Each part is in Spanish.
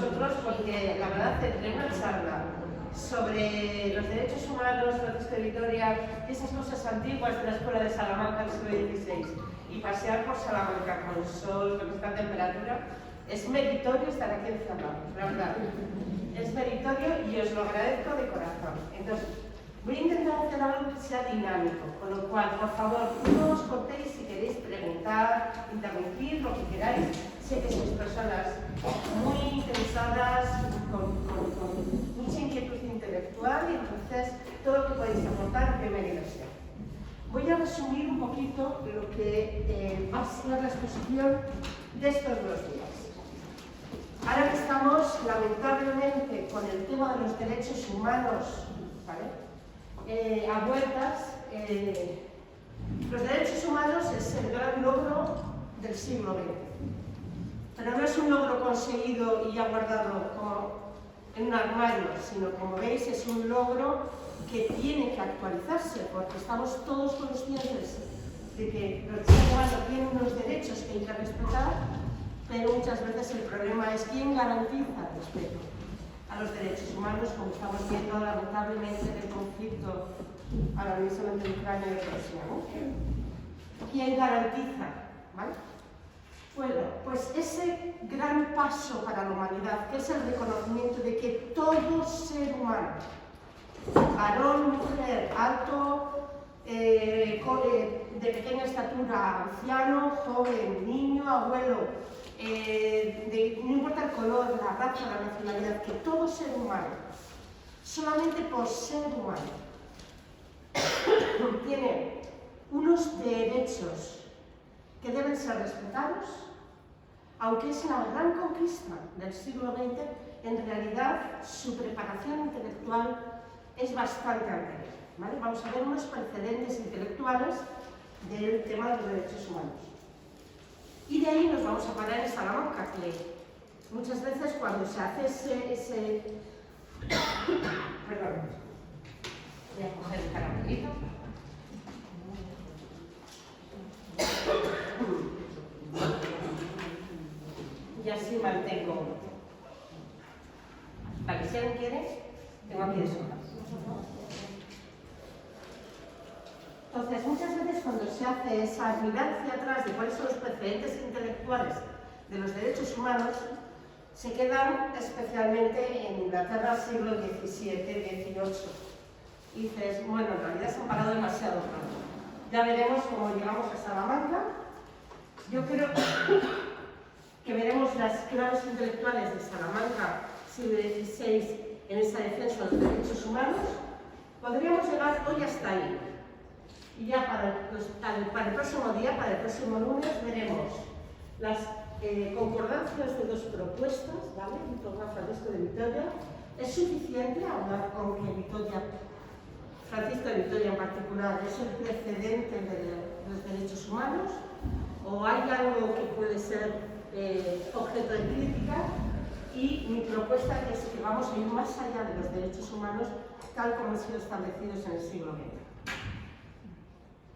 vosotros porque la verdad tendré una charla sobre los derechos humanos, Francisco de Vitoria y esas cosas antiguas de la Escuela de Salamanca del siglo XVI y pasear por Salamanca con el sol, con esta temperatura. Es meritorio estar aquí encerrado, la verdad. Es meritorio y os lo agradezco de corazón. Entonces, voy a intentar hacer algo que sea dinámico, con lo cual, por favor, no os cortéis si queréis preguntar, interrumpir, lo que queráis. Sé que sois personas muy interesadas, con mucha inquietud intelectual y entonces todo lo que podéis aportar, bienvenido sea. Voy a resumir un poquito lo que va a ser la exposición de estos 2 días. Ahora que estamos, lamentablemente, con el tema de los derechos humanos, ¿vale? A vueltas, los derechos humanos es el gran logro del siglo XX. Pero no es un logro conseguido y ya guardado como en un armario, sino, como veis, es un logro que tiene que actualizarse, porque estamos todos conscientes de que los seres humanos tienen unos derechos que hay que respetar, pero muchas veces el problema es quién garantiza el respeto a los derechos humanos, como estamos viendo lamentablemente en el conflicto ahora mismo entre Ucrania y Rusia, ¿no? ¿Quién garantiza? ¿Vale? Bueno, pues ese gran paso para la humanidad, que es el reconocimiento de que todo ser humano, varón, mujer, alto, de pequeña estatura, anciano, joven, niño, abuelo, no importa el color, la raza, la nacionalidad, que todo ser humano, solamente por ser humano, tiene unos derechos que deben ser respetados, aunque es la gran conquista del siglo XX, en realidad su preparación intelectual es bastante anterior, ¿vale? Vamos a ver unos precedentes intelectuales del tema de los derechos humanos. Y de ahí nos vamos a parar en Salamanca, que muchas veces cuando se hace Perdón, voy a coger el caramelito. Y así mantengo. Vale, si alguien quiere, tengo aquí de sobra. Entonces, muchas veces cuando se hace esa mirada hacia atrás de cuáles son los precedentes intelectuales de los derechos humanos, se quedan especialmente en Inglaterra siglo XVII, XVIII. Y dices, bueno, en realidad se han parado demasiado pronto. Ya veremos cómo llegamos a Salamanca. Yo creo que veremos las claves intelectuales de Salamanca, siglo XVI, en esa defensa de los derechos humanos. Podríamos llegar hoy hasta ahí. Y ya para el próximo día, para el próximo lunes, veremos las concordancias de 2 propuestas, ¿vale? Víctor Francisco de Vitoria. ¿Es suficiente hablar con que Francisco de Vitoria en particular es el precedente de los derechos humanos? ¿O hay algo que puede ser objeto de crítica? Y mi propuesta es que vamos a ir más allá de los derechos humanos tal como han sido establecidos en el siglo XX.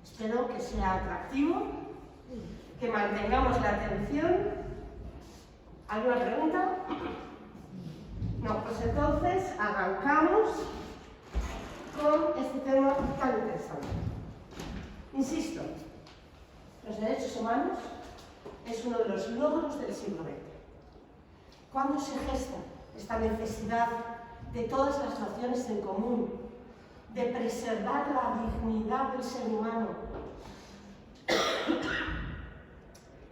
Espero que sea atractivo, que mantengamos la atención. ¿Alguna pregunta? No, pues entonces arrancamos con este tema tan interesante. Insisto, los derechos humanos es uno de los logros del siglo XX. ¿Cuándo se gesta esta necesidad de todas las naciones en común de preservar la dignidad del ser humano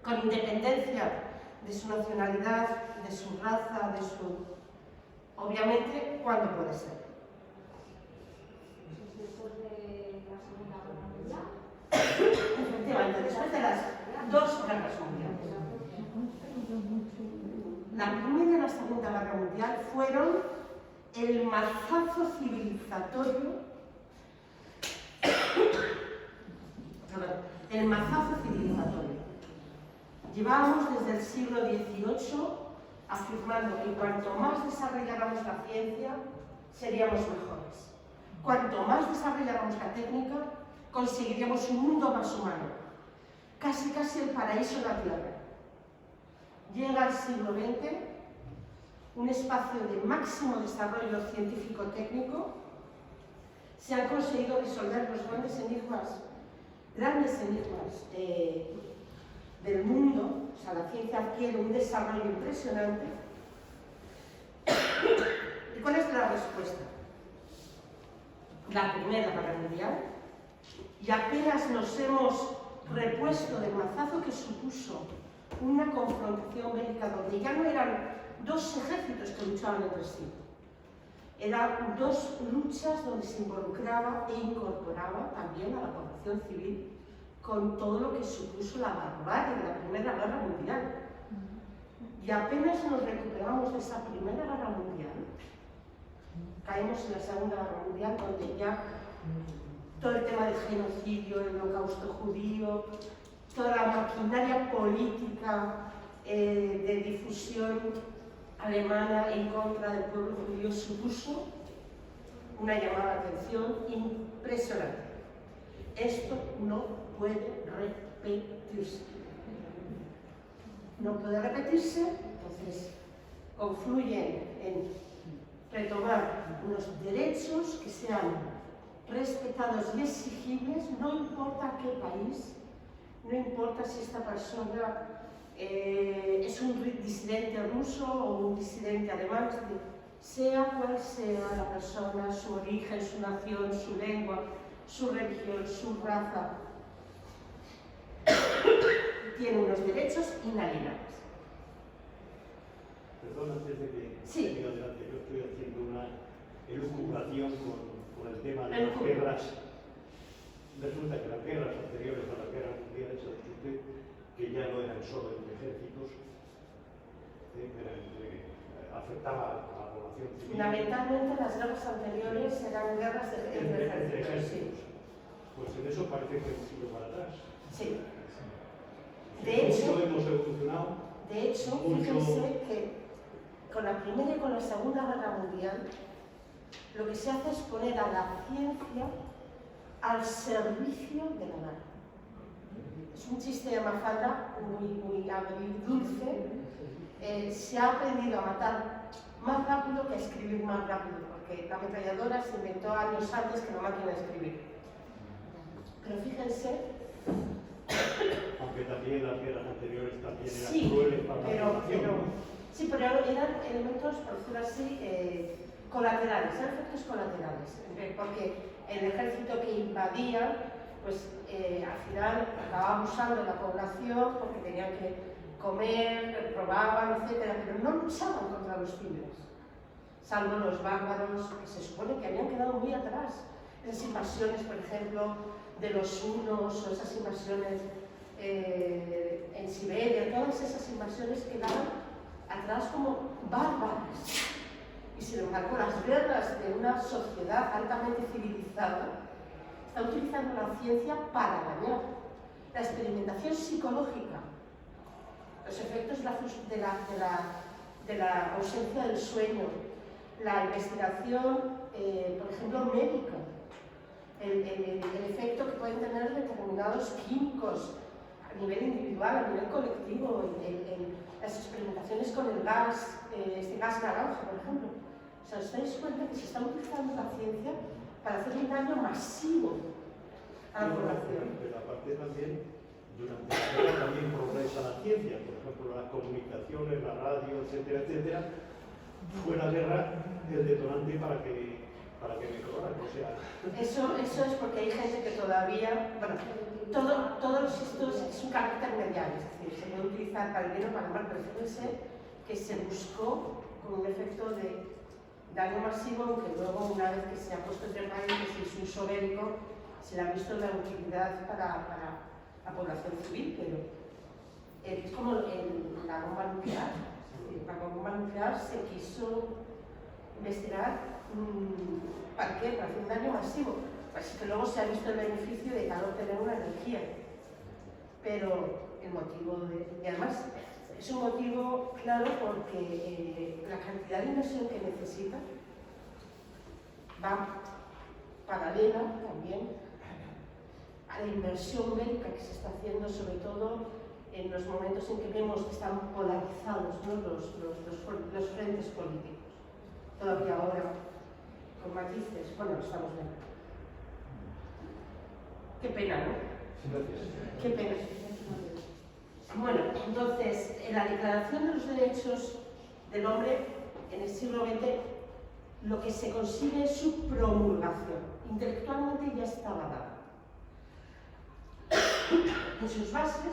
con independencia de su nacionalidad, de su raza, de su... Obviamente, ¿cuándo puede ser? Después de la Segunda Guerra Mundial. Efectivamente, después de las 2 guerras mundiales. La Primera y la Segunda Guerra Mundial fueron el mazazo civilizatorio, Llevábamos desde el siglo XVIII afirmando que cuanto más desarrolláramos la ciencia, seríamos mejores. Cuanto más desarrolláramos la técnica, conseguiríamos un mundo más humano. Casi el paraíso en la Tierra. Llega el siglo XX un espacio de máximo desarrollo científico-técnico, se han conseguido resolver los grandes enigmas del mundo. O sea, la ciencia adquiere un desarrollo impresionante. ¿Y cuál es la respuesta? La Primera Guerra Mundial, y apenas nos hemos repuesto del mazazo que supuso una confrontación bélica donde ya no eran dos ejércitos que luchaban entre sí, eran dos luchas donde se involucraba e incorporaba también a la población civil, con todo lo que supuso la barbarie de la Primera Guerra Mundial. Y apenas nos recuperamos de esa Primera Guerra Mundial, caemos en la Segunda Guerra Mundial, donde ya todo el tema del genocidio, el holocausto judío, toda la maquinaria política de difusión alemana en contra del pueblo judío supuso una llamada de atención impresionante. Esto no puede repetirse. No puede repetirse, entonces confluyen en retomar unos derechos que sean respetados y exigibles, no importa qué país, no importa si esta persona es un disidente ruso o un disidente alemán, sea cual sea la persona, su origen, su nación, su lengua, su religión, su raza, tiene unos derechos inalienables. Perdón, antes de que Sí. siga adelante, yo estoy haciendo una elucubración con el tema de las guerras. Resulta que las guerras anteriores a la guerra mundial se descubre que ya no eran solo entre ejércitos, afectaba a la población civil. Fundamentalmente las guerras anteriores eran guerras entre ejércitos. Sí. Pues en eso parece que hemos ido para atrás. Sí. Mucho hemos evolucionado. De hecho, fíjense que con la Primera y con la Segunda Guerra Mundial, lo que se hace es poner a la ciencia al servicio de la guerra. Es un chiste de Mafalda muy agridulce. Se ha aprendido a matar más rápido que a escribir más rápido, porque la ametralladora se inventó años antes que la máquina de escribir. Pero fíjense. Aunque también las guerras anteriores también eran Sí, crueles para la población, ¿no? Sí, pero eran elementos, por decirlo así, colaterales, eran efectos colaterales, porque el ejército que invadía, pues al final acababa abusando de la población porque tenían que comer, robaban, etc., pero no luchaban contra los civiles, salvo los bárbaros que se supone que habían quedado muy atrás. Esas invasiones, por ejemplo, de los hunos o esas invasiones en Siberia, todas esas invasiones quedaban atrás como bárbaras. Y sin embargo, las guerras de una sociedad altamente civilizada está utilizando la ciencia para dañar. La experimentación psicológica, los efectos de la ausencia del sueño, la investigación, por ejemplo, médica, el efecto que pueden tener determinados químicos a nivel individual, a nivel colectivo, las experimentaciones con el gas, este gas naranja, por ejemplo. O sea, os dais cuenta que se está utilizando la ciencia para hacer un daño masivo a la población. Pero aparte también, durante la guerra también progresa la ciencia, por ejemplo, las comunicaciones, la radio, etcétera, etcétera. Fue la guerra el detonante para que mejoraran, o sea... Eso es porque hay gente que todavía, bueno, todos estos es un carácter medial, es decir, se puede utilizar para el bien o para el mal, pero fíjense que se buscó con un efecto de daño masivo, aunque luego una vez que se ha puesto entre países y su uso bélico, se le ha visto la utilidad para la población civil, pero es como la bomba nuclear. La bomba nuclear se quiso investigar. ¿Para qué? Para hacer un daño masivo. Pues que luego se ha visto el beneficio de cada obtener una energía. Pero el motivo y además es un motivo claro porque la cantidad de inversión que necesita va paralela también a la inversión médica que se está haciendo, sobre todo en los momentos en que vemos que están polarizados, ¿no? los frentes políticos. Todavía ahora, con matices, bueno, lo estamos viendo. Qué pena, ¿no? Qué pena. Bueno, entonces, en la Declaración de los Derechos del Hombre, en el siglo XX, lo que se consigue es su promulgación. Intelectualmente ya estaba dada. En sus bases,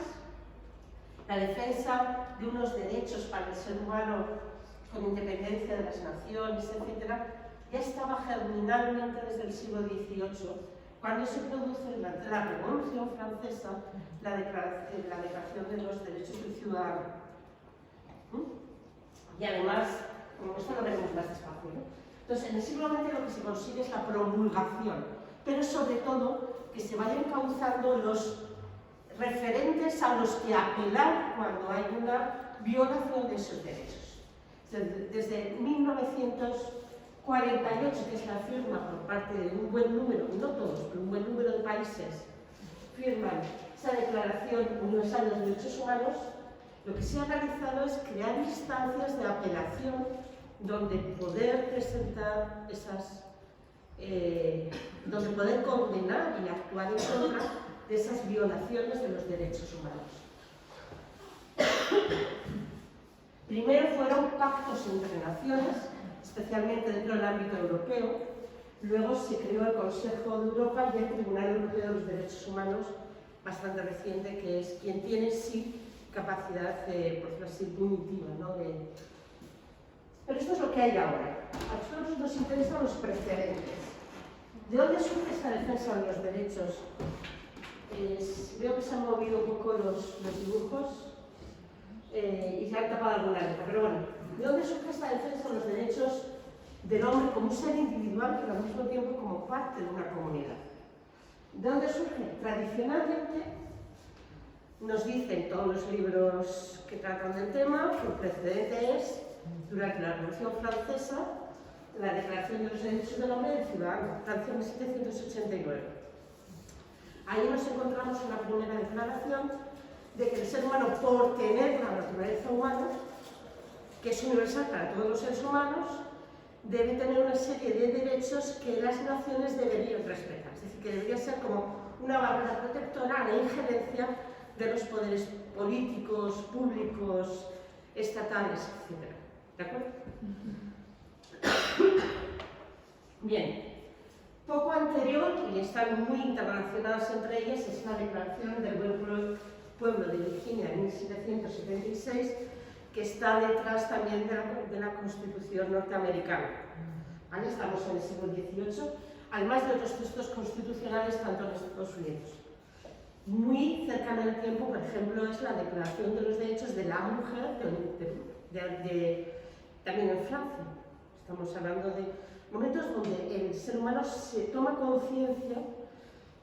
la defensa de unos derechos para el ser humano con independencia de las naciones, etc., ya estaba germinalmente desde el siglo XVIII, cuando se produce durante la Revolución Francesa la Declaración de los Derechos del Ciudadano. Y además, como esto lo veremos más despacio, ¿no? Entonces, en el siglo XX lo que se consigue es la promulgación, pero sobre todo que se vayan encauzando los referentes a los que apelar cuando hay una violación de esos derechos. Desde 1948, que es la firma por parte de un buen número, no todos, pero un buen número de países, firman esa Declaración Universal de los Derechos Humanos, lo que se ha realizado es crear instancias de apelación donde poder presentar esas, donde poder condenar y actuar en contra de esas violaciones de los derechos humanos. Primero fueron pactos entre naciones, especialmente dentro del ámbito europeo. Luego se creó el Consejo de Europa y el Tribunal Europeo de los Derechos Humanos, bastante reciente, que es quien tiene sí capacidad, por decirlo así, punitiva, ¿no? Pero esto es lo que hay ahora. A nosotros nos interesan los precedentes. ¿De dónde surge esta defensa de los derechos? Veo que se han movido un poco los dibujos y se han tapado alguna letra, pero bueno, ¿de dónde surge esta defensa de los derechos del hombre como un ser individual, pero al mismo tiempo como parte de una comunidad? ¿De dónde surge? Tradicionalmente, nos dicen todos los libros que tratan del tema, que el precedente es, durante la Revolución Francesa, la Declaración de los Derechos del Hombre y del Ciudadano, Francia 1789. Ahí nos encontramos una primera declaración de que el ser humano, por tener la naturaleza humana, que es universal para todos los seres humanos, debe tener una serie de derechos que las naciones deberían respetar. Es decir, que debería ser como una barrera protectora a la injerencia de los poderes políticos, públicos, estatales, etc. ¿De acuerdo? Bien. Poco anterior, y están muy interrelacionadas entre ellas, es la Declaración del Buen Pueblo de Virginia de 1776, que está detrás también de la Constitución norteamericana. ¿Vale? Estamos en el siglo XVIII, además de otros textos constitucionales tanto en Estados Unidos. Muy cercana en el tiempo, por ejemplo, es la Declaración de los Derechos de la Mujer, también en Francia. Estamos hablando de momentos donde el ser humano se toma conciencia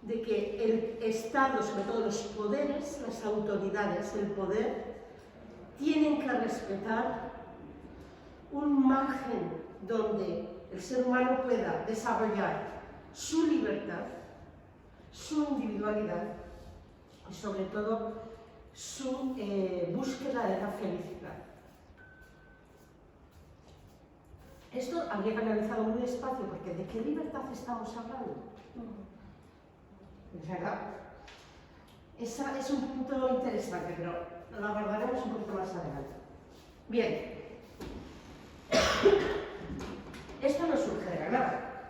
de que el Estado, sobre todo los poderes, las autoridades, el poder, tienen que respetar un margen donde el ser humano pueda desarrollar su libertad, su individualidad y sobre todo su búsqueda de la felicidad. Esto habría que analizarlo muy despacio, porque ¿de qué libertad estamos hablando? ¿Verdad? Ese es un punto interesante, pero lo abordaremos un poquito más adelante. Bien. Esto no surge de la nada.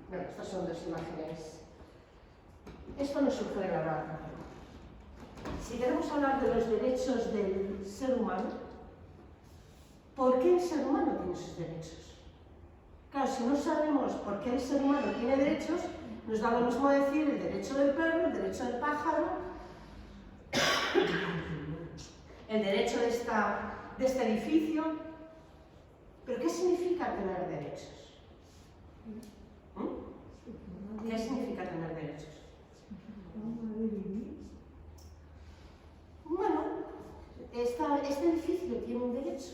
Bueno, estas son dos imágenes. Esto no surge de la nada. Si queremos hablar de los derechos del ser humano, ¿por qué el ser humano tiene sus derechos? Claro, si no sabemos por qué el ser humano tiene derechos, nos da lo mismo decir el derecho del perro, el derecho del pájaro, el derecho de este edificio. ¿Pero qué significa tener derechos? ¿Qué significa tener derechos? Bueno, este edificio tiene un derecho.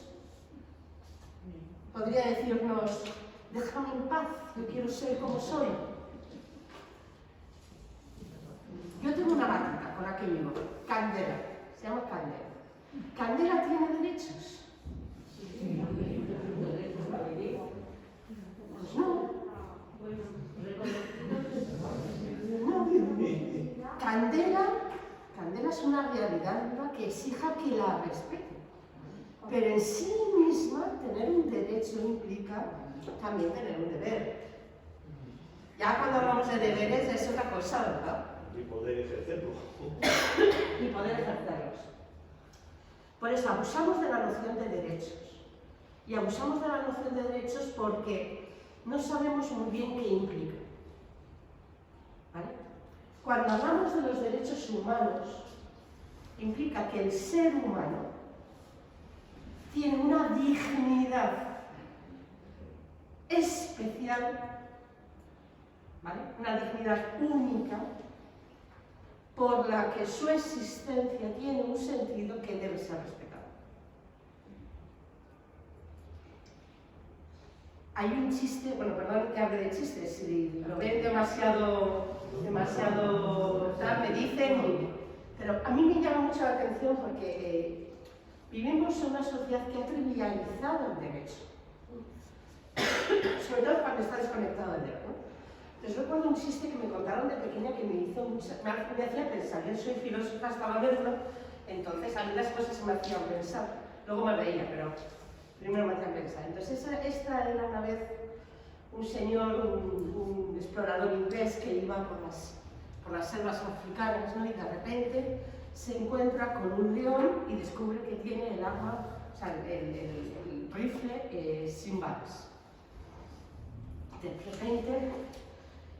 Podría decirnos, déjame en paz, yo quiero ser como soy. Yo tengo una gatita con la que llevo. Candela, se llama Candela. ¿Candela tiene derechos? Pues no. Candela es una realidad viva que exija que la respete. Pero en sí misma, tener un derecho implica también tener un deber. Ya cuando hablamos de deberes es otra cosa, ¿verdad? Y poder ejercerlo. Y poder ejercerlos. Por eso abusamos de la noción de derechos. Y abusamos de la noción de derechos porque no sabemos muy bien qué implica. ¿Vale? Cuando hablamos de los derechos humanos, implica que el ser humano tiene una dignidad especial, ¿vale? Una dignidad única, por la que su existencia tiene un sentido que debe ser respetado. Hay un chiste, bueno, perdón que hable de chistes, si lo ven demasiado tal, me dicen, pero a mí me llama mucho la atención porque vivimos en una sociedad que ha trivializado el derecho, sobre todo cuando está desconectado del derecho, ¿no? Les recuerdo un chiste que me contaron de pequeña que me hacía pensar. Yo soy filósofa hasta la médula, entonces a mí las cosas me hacían pensar. Luego me reía, pero primero me hacían pensar. Entonces esta era una vez un señor, un explorador inglés que iba por las selvas africanas, ¿no? Y de repente se encuentra con un león y descubre que tiene el arma, o sea, el rifle sin balas. De repente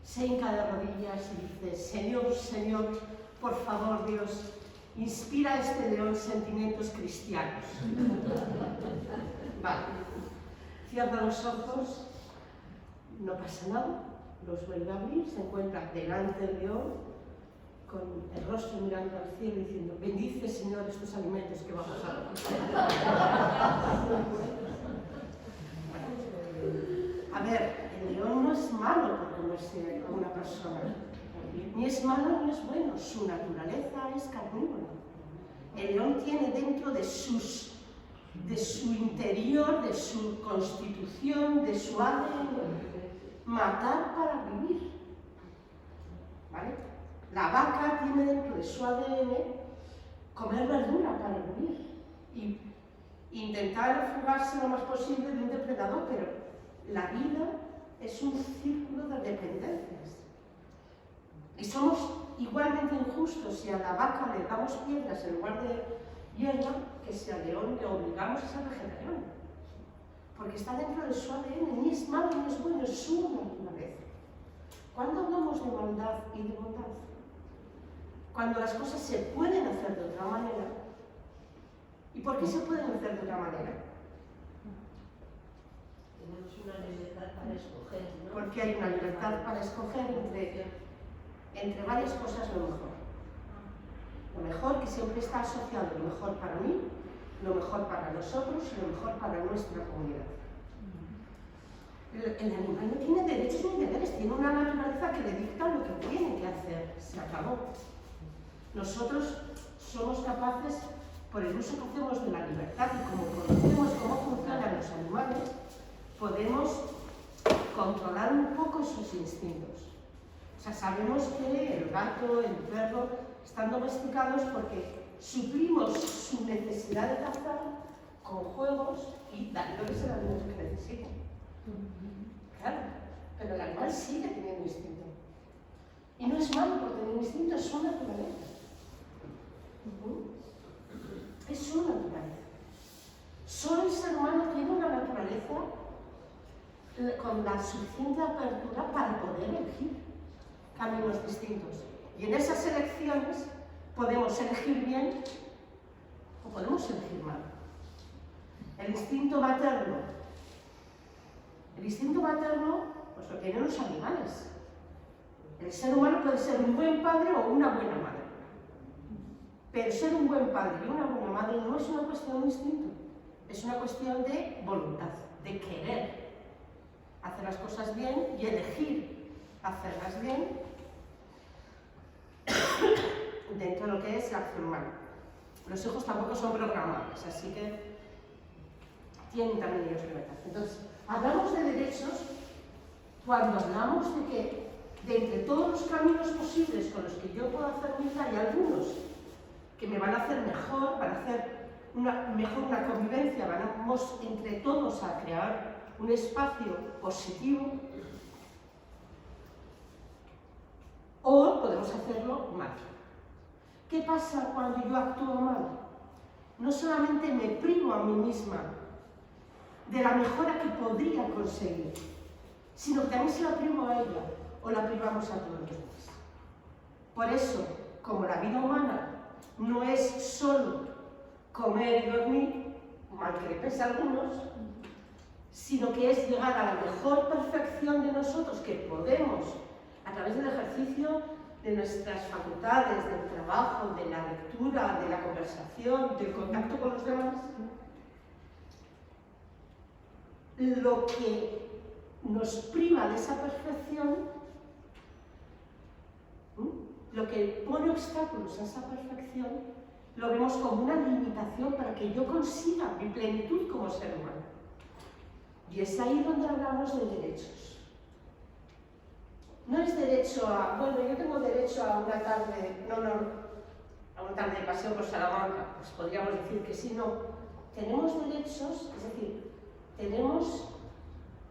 se hinca de rodillas y dice: Señor, Señor, por favor, Dios, inspira a este león sentimientos cristianos. Vale. Cierra los ojos, no pasa nada, los vuelve a abrir, se encuentra delante del león, con el rostro mirando al cielo y diciendo: bendice, Señor, estos alimentos que vamos a ver, el león no es malo por comerse a una persona, ni es malo ni es bueno, su naturaleza es carnívora. El león tiene dentro de su interior, de su constitución, de su ADN, matar para vivir. ¿Vale? La vaca tiene dentro de su ADN comer verdura para vivir y intentar fugarse lo más posible de un depredador, pero la vida es un círculo de dependencias. Y somos igualmente injustos si a la vaca le damos piedras en lugar de hierba que si al león le obligamos a ser vegetariano. Porque está dentro de su ADN, ni es malo ni es bueno, es su naturaleza. ¿Cuándo hablamos de maldad y de bondad? Cuando las cosas se pueden hacer de otra manera. ¿Y por qué se pueden hacer de otra manera? Tenemos una libertad para escoger, ¿no? Porque hay una libertad para escoger entre varias cosas lo mejor. Lo mejor que siempre está asociado, lo mejor para mí, lo mejor para nosotros y lo mejor para nuestra comunidad. El animal no tiene derechos ni deberes, tiene una naturaleza que le dicta lo que tiene que hacer. Se acabó. Nosotros somos capaces, por el uso que hacemos de la libertad y como conocemos cómo funcionan los animales, podemos controlar un poco sus instintos. O sea, sabemos que el gato, el perro están domesticados porque suplimos su necesidad de cazar con juegos y dándoles el alimento que necesitan. Claro, pero el animal sigue teniendo instinto. Y no es malo por tener instinto, es su naturaleza. Es su naturaleza. Solo el ser humano tiene una naturaleza con la suficiente apertura para poder elegir caminos distintos. Y en esas elecciones podemos elegir bien o podemos elegir mal. El instinto materno pues lo tienen los animales. El ser humano puede ser un buen padre o una buena madre. Pero ser un buen padre y una buena madre no es una cuestión de instinto, es una cuestión de voluntad, de querer hacer las cosas bien y elegir hacerlas bien dentro de lo que acción humana. Los hijos tampoco son programables, así que tienen también ellos libertad. Entonces, hablamos de derechos cuando hablamos de que de entre todos los caminos posibles con los que yo puedo hacer mi vida, hay algunos que me van a hacer mejor, van a hacer mejor una convivencia, vamos entre todos a crear un espacio positivo, o podemos hacerlo mal. ¿Qué pasa cuando yo actúo mal? No solamente me privo a mí misma de la mejora que podría conseguir, sino que también se la privo a ella, o la privamos a todos los demás. Por eso, como la vida humana no es solo comer y dormir, mal que le pese a algunos, sino que es llegar a la mejor perfección de nosotros que podemos a través del ejercicio de nuestras facultades, del trabajo, de la lectura, de la conversación, del contacto con los demás. Lo que nos priva de esa perfección, lo que pone obstáculos a esa perfección, lo vemos como una limitación para que yo consiga mi plenitud como ser humano. Y es ahí donde hablamos de derechos. No es derecho a, bueno, yo tengo derecho a una tarde, a una tarde de paseo por Salamanca, pues podríamos decir que sí, no. Tenemos derechos, es decir,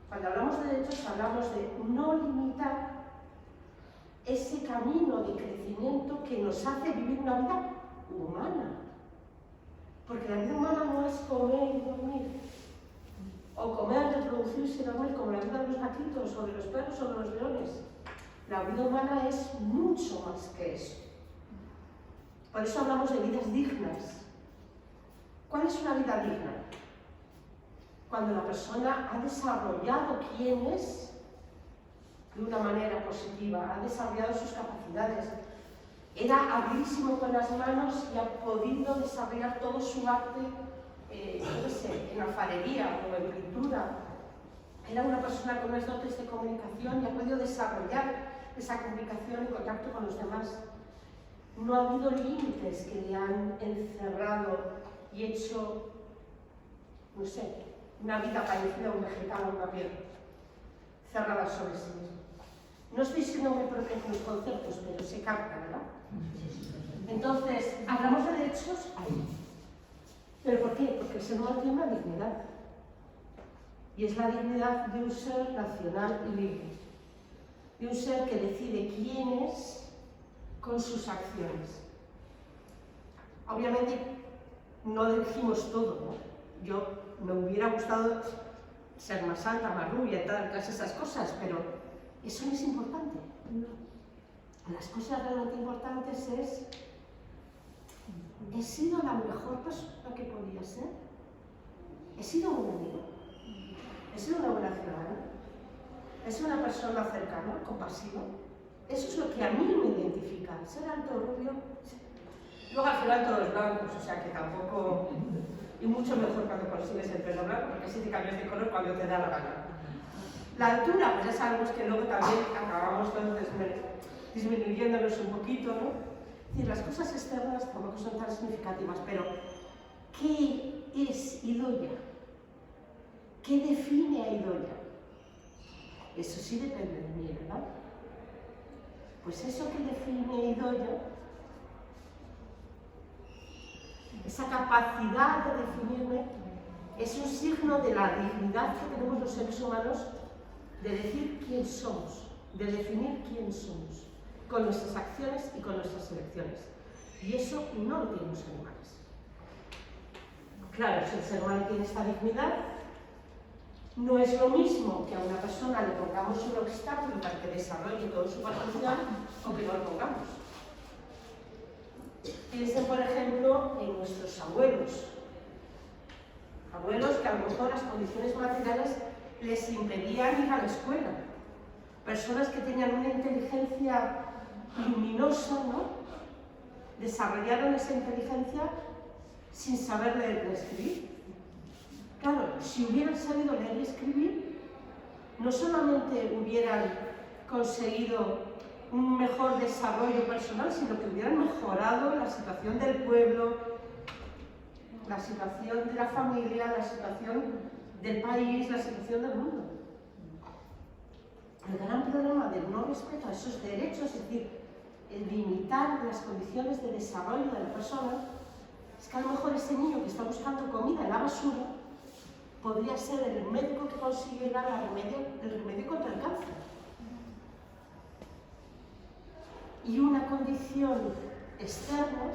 cuando hablamos de derechos, hablamos de no limitar ese camino de crecimiento que nos hace vivir una vida humana. Porque la vida humana no es comer y dormir, o comer, reproducirse y dormir como la vida de los gatitos, o de los perros, o de los leones. La vida humana es mucho más que eso. Por eso hablamos de vidas dignas. ¿Cuál es una vida digna? Cuando la persona ha desarrollado quién es de una manera positiva, ha desarrollado sus capacidades, era habilísimo con las manos y ha podido desarrollar todo su arte, en alfarería o en pintura. Era una persona con unas dotes de comunicación y ha podido desarrollar esa comunicación y contacto con los demás. No ha habido límites que le han encerrado y hecho, no sé, una vida parecida a un vegetal o una piedra, cerrada sobre sí mismo. No estoy siendo muy perfecta en los conceptos, pero se capta, ¿verdad? Entonces, hablamos de derechos ahí. ¿Pero por qué? Porque el ser humano tiene una dignidad. Y es la dignidad de un ser racional y libre. De un ser que decide quién es con sus acciones. Obviamente, no elegimos todo, ¿no? Yo me hubiera gustado ser más alta, más rubia, todas esas cosas, pero eso no es importante. Las cosas realmente importantes es: ¿he sido la mejor persona que podía ser? ¿He sido un amigo? ¿He sido una buena ciudadana? ¿He sido una persona cercana, compasiva? Eso es lo que a mí me identifica. Ser alto, rubio. Luego al final todos blancos, o sea que tampoco. Y mucho mejor cuando consigues el pelo blanco, porque así te cambias de color cuando te da la gana. La altura, pues ya sabemos que luego también acabamos todos disminuyéndonos un poquito, ¿no? Es decir, las cosas externas tampoco son tan significativas, pero ¿qué es Idoia? ¿Qué define a Idoia? Eso sí depende de mí, ¿verdad? Pues eso que define a Idoia, esa capacidad de definirme, es un signo de la dignidad que tenemos los seres humanos de decir quién somos, de definir quién somos, con nuestras acciones y con nuestras elecciones. Y eso no lo tienen los animales. Claro, si el ser humano tiene esta dignidad, no es lo mismo que a una persona le pongamos un obstáculo para que desarrolle todo su potencial o que no lo pongamos. Piensen, por ejemplo, en nuestros abuelos. Abuelos que a lo mejor las condiciones materiales les impedían ir a la escuela. Personas que tenían una inteligencia luminosa, ¿no? Desarrollaron esa inteligencia sin saber leer ni escribir. Claro, si hubieran sabido leer y escribir, no solamente hubieran conseguido un mejor desarrollo personal, sino que hubieran mejorado la situación del pueblo, la situación de la familia, la situación del país, la situación del mundo. El gran problema del no respeto a esos derechos, es decir, el limitar las condiciones de desarrollo de la persona, es que a lo mejor ese niño que está buscando comida en la basura podría ser el médico que consigue dar el remedio contra el cáncer. Y una condición externa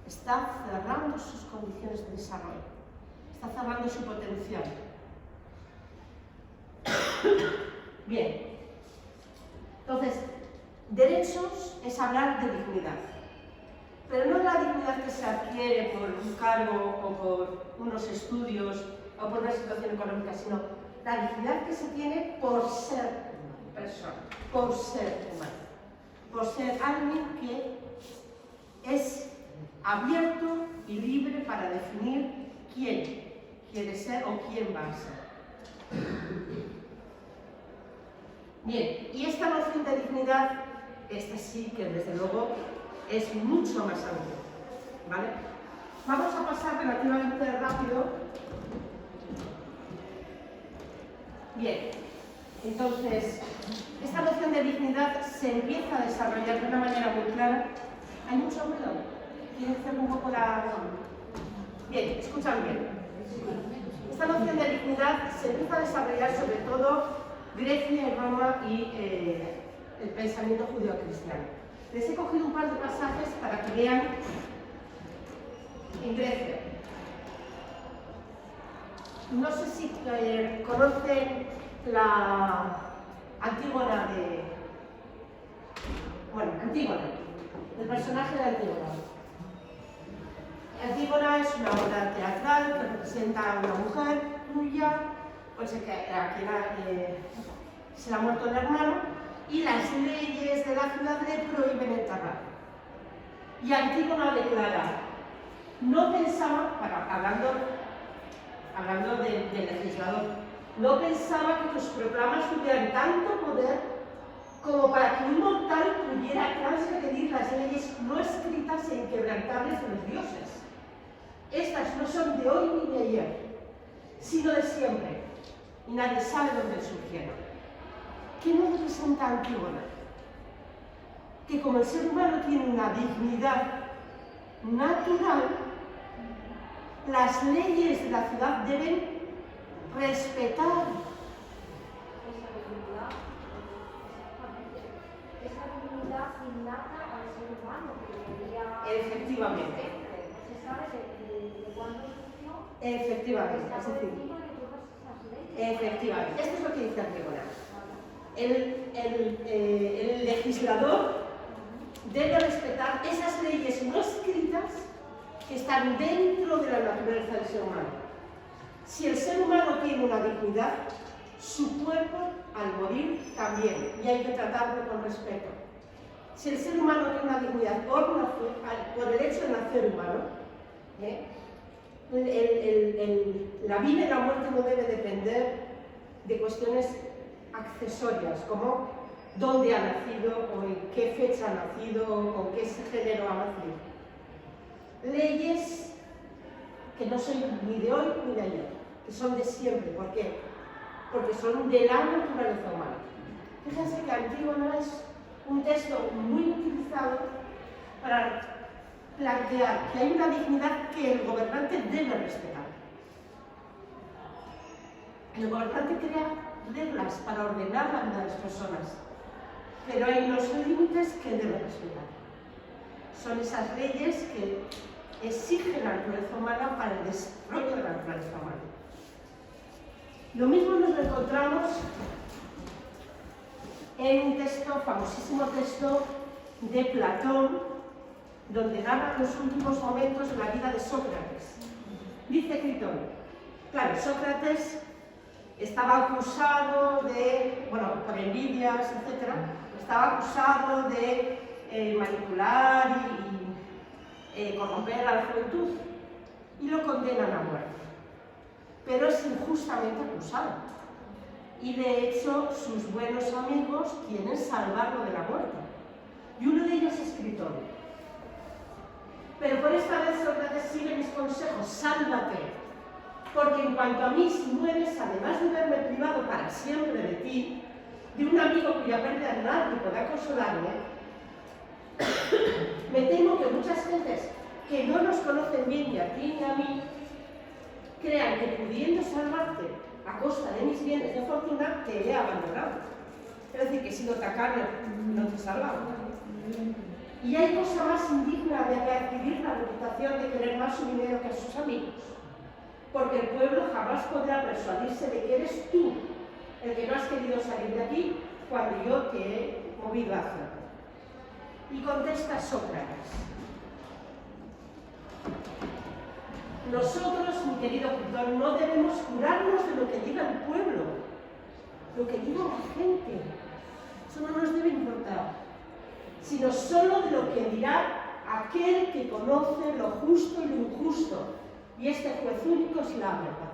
está cerrando sus condiciones de desarrollo, está cerrando su potencial. Bien, entonces, derechos es hablar de dignidad, pero no la dignidad que se adquiere por un cargo o por unos estudios o por una situación económica, sino la dignidad que se tiene por ser persona, por ser humano, por ser alguien que es abierto y libre para definir quién quiere ser o quién va a ser. Bien, y esta noción de dignidad, esta sí que desde luego es mucho más amplia, ¿vale? Vamos a pasar relativamente rápido. Bien, entonces, esta noción de dignidad se empieza a desarrollar de una manera muy clara. ¿Hay mucho ruido? ¿Quieren hacer un poco la...? Bien, escuchan bien. Esta noción de dignidad se empieza a desarrollar sobre todo Grecia y Roma y el pensamiento judeocristiano. Les he cogido un par de pasajes para que vean en Grecia. No sé si conocen la Antígona Antígona, el personaje de Antígona. Antígona es una obra teatral que representa a una mujer cuya, pues a quien se le ha muerto el hermano, y las leyes de la ciudad le prohíben enterrar. Y Antígona declara, no pensaba, hablando del legislador, no pensaba que tus proclamas tuvieran tanto poder como para que un mortal pudiera transgredir las leyes no escritas e inquebrantables de los dioses. Estas no son de hoy ni de ayer, sino de siempre, y nadie sabe dónde surgieron. ¿Qué nos representa Antígona? Que como el ser humano tiene una dignidad natural, las leyes de la ciudad deben respetar. Esa dignidad innata al ser humano, que debería... Efectivamente. Se sabe de cuándo surgió. Efectivamente, es decir, efectivamente. Esto es lo que dice Antígona. El legislador debe respetar esas leyes no escritas que están dentro de la naturaleza del ser humano. Si el ser humano tiene una dignidad, su cuerpo al morir también, y hay que tratarlo con respeto. Si el ser humano tiene una dignidad por el hecho de nacer humano, la vida y la muerte no debe depender de cuestiones accesorias, como dónde ha nacido, o en qué fecha ha nacido, o qué género ha nacido. Leyes que no son ni de hoy ni de ayer, que son de siempre. ¿Por qué? Porque son de la naturaleza humana. Fíjense que Antígona es un texto muy utilizado para plantear que hay una dignidad que el gobernante debe respetar. El gobernante crea reglas para ordenar la vida de las personas, pero hay unos límites que debe respetar. Son esas leyes que exigen la naturaleza humana para el desarrollo de la naturaleza humana. Lo mismo nos lo encontramos en un texto, famosísimo texto de Platón, donde narra los últimos momentos de la vida de Sócrates. Dice Critón, claro, Sócrates estaba acusado de, por envidias, etc., estaba acusado de manipular y corromper a la juventud, y lo condenan a muerte. Pero es injustamente acusado, y de hecho sus buenos amigos quieren salvarlo de la muerte. y uno de ellos escritor. Pero por esta vez Sócrates sigue mis consejos: sálvate, porque en cuanto a mí, si mueres, además de verme privado para siempre de ti, de un amigo cuya pérdida nadie podrá consolarme, me temo que muchas gentes que no nos conocen bien ni a ti ni a mí, crean que pudiendo salvarte a costa de mis bienes de fortuna, te he abandonado. Es decir, que he sido tacaño, no te he salvado. Y hay cosa más indigna de que adquirir la reputación de querer más su dinero que a sus amigos, porque el pueblo jamás podrá persuadirse de que eres tú el que no has querido salir de aquí cuando yo te he movido hacia. Y contesta Sócrates: nosotros, mi querido Plutón, no debemos curarnos de lo que diga el pueblo, lo que diga la gente. Eso no nos debe importar, sino solo de lo que dirá aquel que conoce lo justo y lo injusto, y este juez único es la verdad.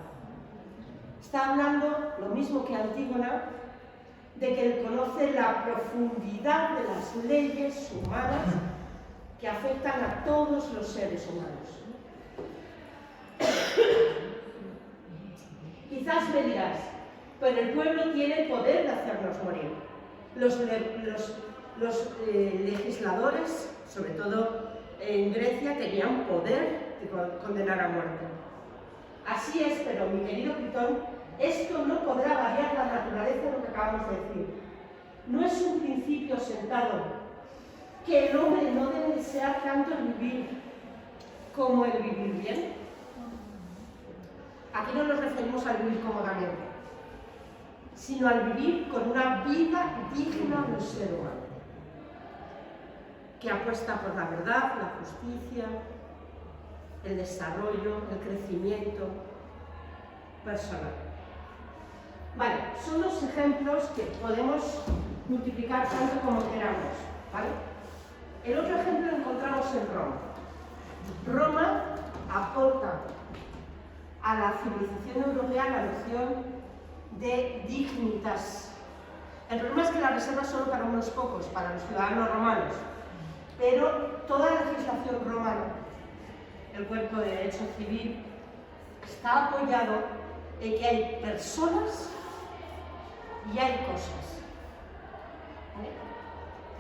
Está hablando, lo mismo que Antígona, de que él conoce la profundidad de las leyes humanas que afectan a todos los seres humanos. Quizás me dirás, pero el pueblo tiene el poder de hacernos morir. Los legisladores, sobre todo en Grecia, tenían poder de condenar a muerte. Así es, pero mi querido Plutón, esto no podrá variar la naturaleza de lo que acabamos de decir. No es un principio sentado que el hombre no debe desear tanto el vivir como el vivir bien. Aquí no nos referimos al vivir cómodamente, sino al vivir con una vida digna del ser humano, que apuesta por la verdad, la justicia, el desarrollo, el crecimiento personal. Vale, son los ejemplos que podemos multiplicar tanto como queramos, ¿vale? El otro ejemplo lo encontramos en Roma. Roma aporta a la civilización europea la noción de dignitas. El problema es que la reserva solo para unos pocos, para los ciudadanos romanos, pero toda la legislación romana, el cuerpo de derecho civil, está apoyado en que hay personas y hay cosas.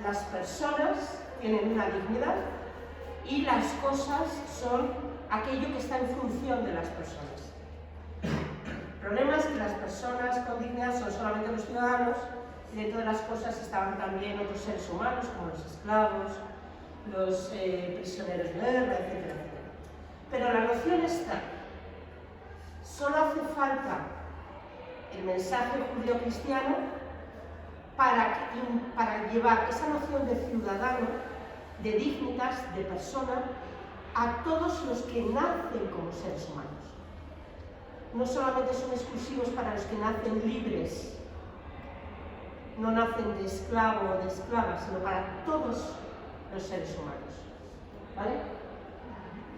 Las personas tienen una dignidad y las cosas son aquello que está en función de las personas. El problema es que las personas con dignidad son solamente los ciudadanos, y dentro de las cosas estaban también otros seres humanos como los esclavos, los prisioneros de guerra, etc. Pero la noción está: solo hace falta el mensaje judío-cristiano para llevar esa noción de ciudadano, de dignitas, de persona, a todos los que nacen como seres humanos. No solamente son exclusivos para los que nacen libres, no nacen de esclavo o de esclava, sino para todos los seres humanos. ¿Vale?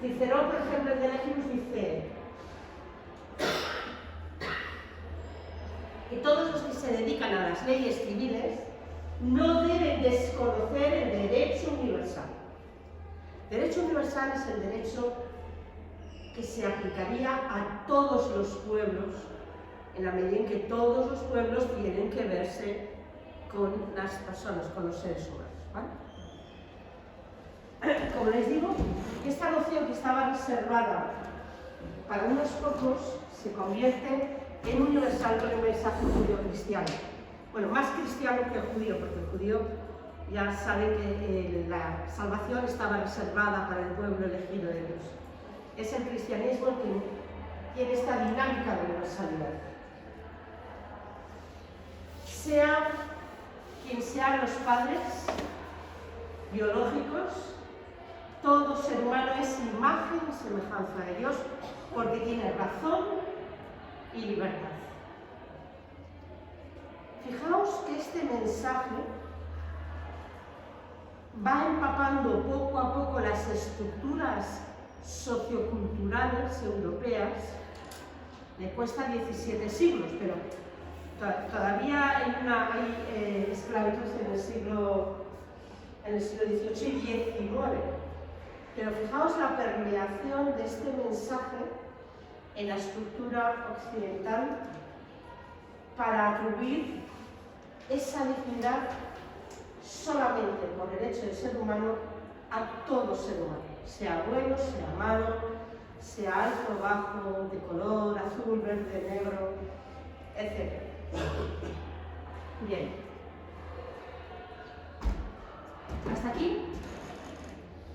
Cicerón, por ejemplo, en De Legibus dice que todos los que se dedican a las leyes civiles no deben desconocer el derecho universal. El derecho universal es el derecho que se aplicaría a todos los pueblos, en la medida en que todos los pueblos tienen que verse con las personas, con los seres humanos. ¿Vale? Como les digo, esta noción que estaba reservada para unos pocos se convierte en universal con el mensaje judío-cristiano. Bueno, más cristiano que el judío, porque el judío ya sabe que la salvación estaba reservada para el pueblo elegido de Dios. Es el cristianismo el que tiene esta dinámica de universalidad. Sea quien sean los padres biológicos, todo ser humano es imagen y semejanza de Dios porque tiene razón y libertad. Fijaos que este mensaje va empapando poco a poco las estructuras socioculturales europeas. Le cuesta 17 siglos, pero todavía hay esclavitud en el siglo en el siglo XVIII y XIX. Pero fijaos la permeación de este mensaje en la estructura occidental para atribuir esa dignidad solamente por el hecho de ser humano a todo ser humano, sea bueno, sea malo, sea alto, bajo, de color, azul, verde, negro, etc. Bien. Hasta aquí,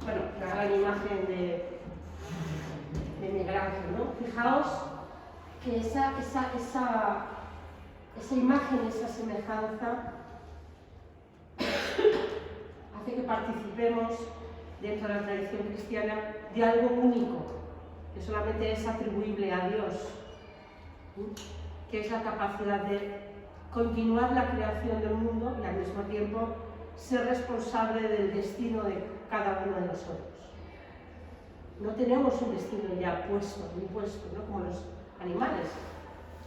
bueno, la gran imagen de Miguel Ángel, ¿no? Fijaos que esa imagen, esa semejanza hace que participemos dentro de la tradición cristiana de algo único, que solamente es atribuible a Dios, que es la capacidad de continuar la creación del mundo y al mismo tiempo ser responsable del destino de cada uno de nosotros. No tenemos un destino ya impuesto, ¿no? Como los animales,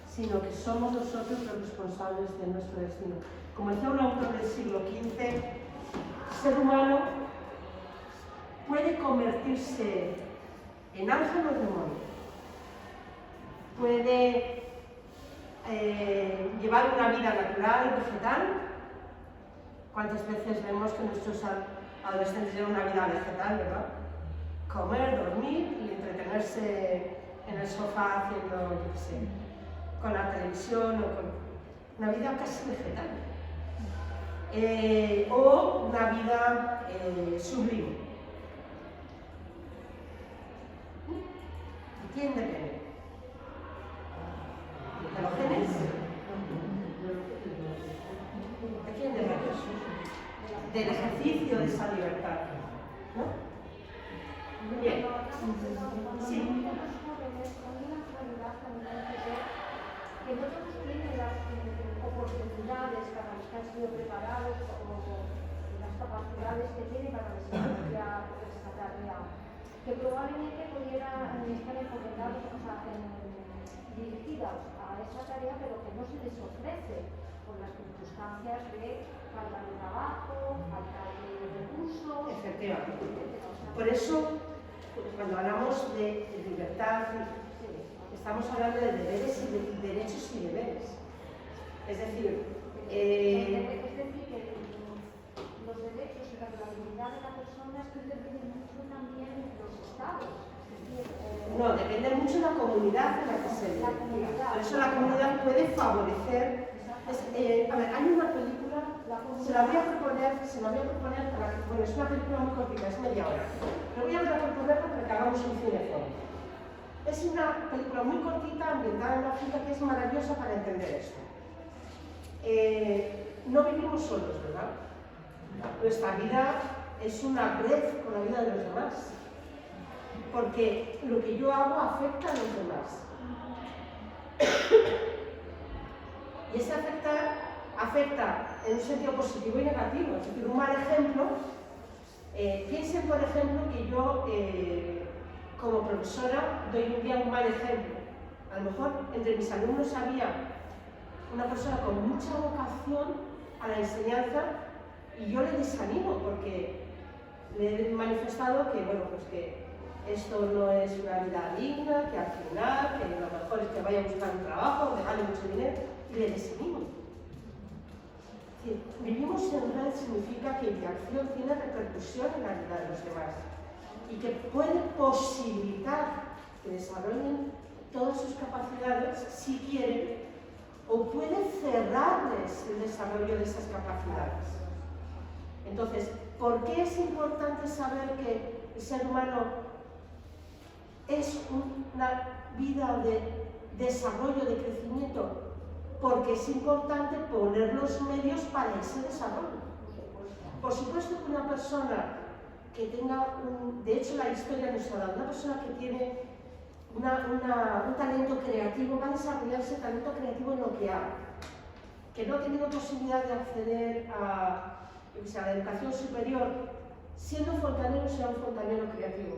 sino que somos nosotros los responsables de nuestro destino. Como decía un autor del siglo XV, el ser humano puede convertirse en ángel o en demonio, puede llevar una vida natural, vegetal. ¿Cuántas veces vemos que nuestros adolescentes llevan una vida vegetal, verdad? Comer, dormir y entretenerse en el sofá haciendo, yo qué sé, con la televisión o con una vida casi vegetal. O una vida sublime. ¿De quién depende? ¿De los genes? ¿De quién depende? Del ejercicio de esa libertad, ¿no? Bien. Sí. Que no todos tienen las oportunidades para los que han sido preparados o las capacidades que tienen para desarrollar esta tarea, que probablemente pudieran estar encomendados, dirigidas a esa tarea, pero que no se les ofrece por las circunstancias de falta de trabajo, falta de recursos. Efectivamente. Por eso, cuando hablamos de libertad, estamos hablando de deberes y de derechos y deberes. Es decir, que los derechos y la dignidad de la persona es que dependen mucho también de los estados. No, depende mucho de la comunidad en la que se vive. Por eso la comunidad puede favorecer. A ver, hay una película, se la voy a proponer para que, bueno, es una película muy cortita, es media hora. Pero voy a proponer para que hagamos un cinefondo. Es una película muy cortita, ambientada en África, que es maravillosa para entender esto. No vivimos solos, ¿verdad? Nuestra vida es una red con la vida de los demás. Porque lo que yo hago afecta a los demás. Y ese afecta en un sentido positivo y negativo. Es decir, un mal ejemplo, piensen por ejemplo que yo como profesora doy un día un mal ejemplo. A lo mejor entre mis alumnos había una persona con mucha vocación a la enseñanza y yo le desanimo porque le he manifestado que, bueno, pues que esto no es una vida digna, que al final, que lo mejor es que vaya a buscar un trabajo, que gane mucho dinero, y le desanimo. Es decir, vivimos en red significa que mi acción tiene repercusión en la vida de los demás y que puede posibilitar que desarrollen todas sus capacidades si quieren, o puede cerrarles el desarrollo de esas capacidades. Entonces, ¿por qué es importante saber que el ser humano es una vida de desarrollo, de crecimiento? Porque es importante poner los medios para ese desarrollo. Por supuesto que una persona que tenga de hecho la historia nos ha dado, una persona que tiene un talento creativo va a desarrollar ese talento creativo en lo que haga. Que no ha tenido posibilidad de acceder a la educación superior, siendo fontanero será un fontanero creativo,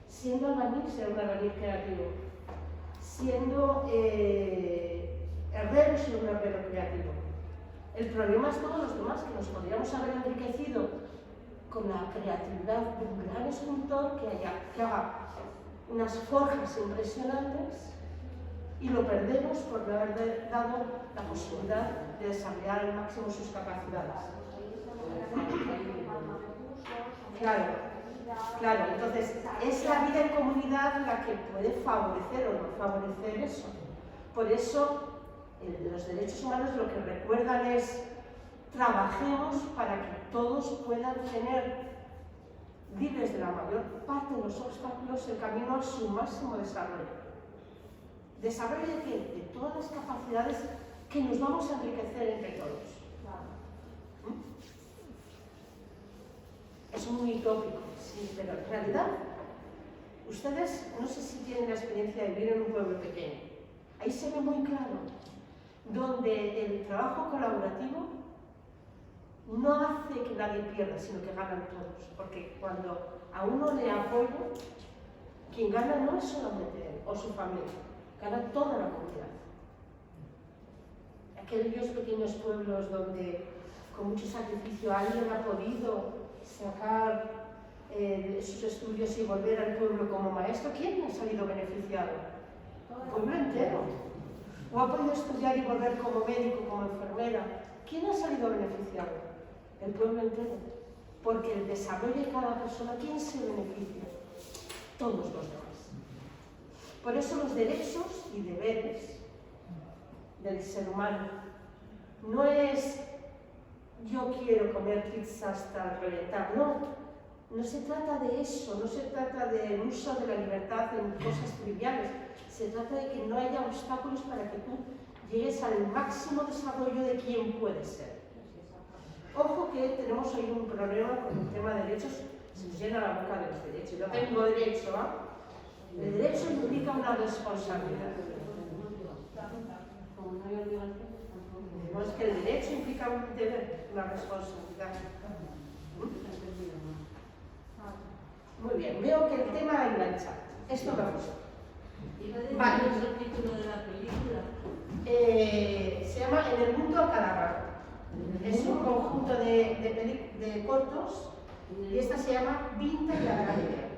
siendo albañil será un albañil creativo, siendo herrero será un herrero creativo. El problema es todos los demás, que nos podríamos haber enriquecido con la creatividad de un gran escultor que haga unas forjas impresionantes, y lo perdemos por no haber dado la posibilidad de desarrollar al máximo sus capacidades. Claro, entonces es la vida en comunidad la que puede favorecer o no favorecer eso. Por eso los derechos humanos lo que recuerdan es: trabajemos para que todos puedan tener, libres de la mayor parte de los obstáculos, el camino a su máximo desarrollo. ¿Desarrollo de qué? De todas las capacidades que nos vamos a enriquecer entre todos. Es muy utópico, sí, pero en realidad, ustedes no sé si tienen la experiencia de vivir en un pueblo pequeño. Ahí se ve muy claro, donde el trabajo colaborativo no hace que nadie pierda, sino que ganan todos. Porque cuando a uno le apoya, quien gana no es solamente él o su familia, gana toda la comunidad. Aquellos pequeños pueblos donde con mucho sacrificio alguien ha podido sacar sus estudios y volver al pueblo como maestro, ¿quién ha salido beneficiado? El pueblo entero. O ha podido estudiar y volver como médico, como enfermera, ¿quién ha salido beneficiado? El pueblo entero. Porque el desarrollo de cada persona, ¿quién se beneficia? Todos los demás. Por eso los derechos y deberes del ser humano no es yo quiero comer pizza hasta reventar, no se trata de eso, no se trata del uso de la libertad en cosas triviales, se trata de que no haya obstáculos para que tú llegues al máximo desarrollo de quien puedes ser. Ojo que tenemos hoy un problema con el tema de derechos, se nos llena la boca de los derechos. Yo tengo derecho a... El derecho implica una responsabilidad. No es que el derecho implica un deber, una responsabilidad. Muy bien, veo que el tema engancha. Esto me gusta. Vale. ¿El título de la película? Se llama En el mundo a cada rato. Es un conjunto de cortos y esta se llama Vinta y la gran idea.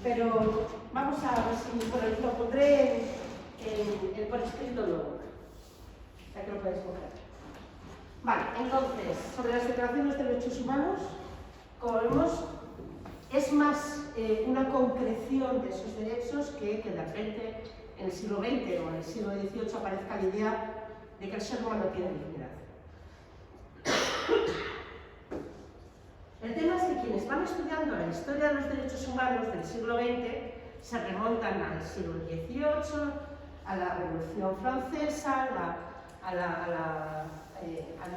Pero vamos a ver si, bueno, lo pondré por escrito luego, ya que lo podéis coger. Vale, entonces, sobre las declaraciones de derechos humanos, como vemos, es más una concreción de esos derechos que de repente en el siglo XX o en el siglo XVIII aparezca la idea de que el ser humano tiene dignidad. El tema es que quienes van estudiando la historia de los derechos humanos del siglo XX se remontan al siglo XVIII, a la Revolución Francesa, a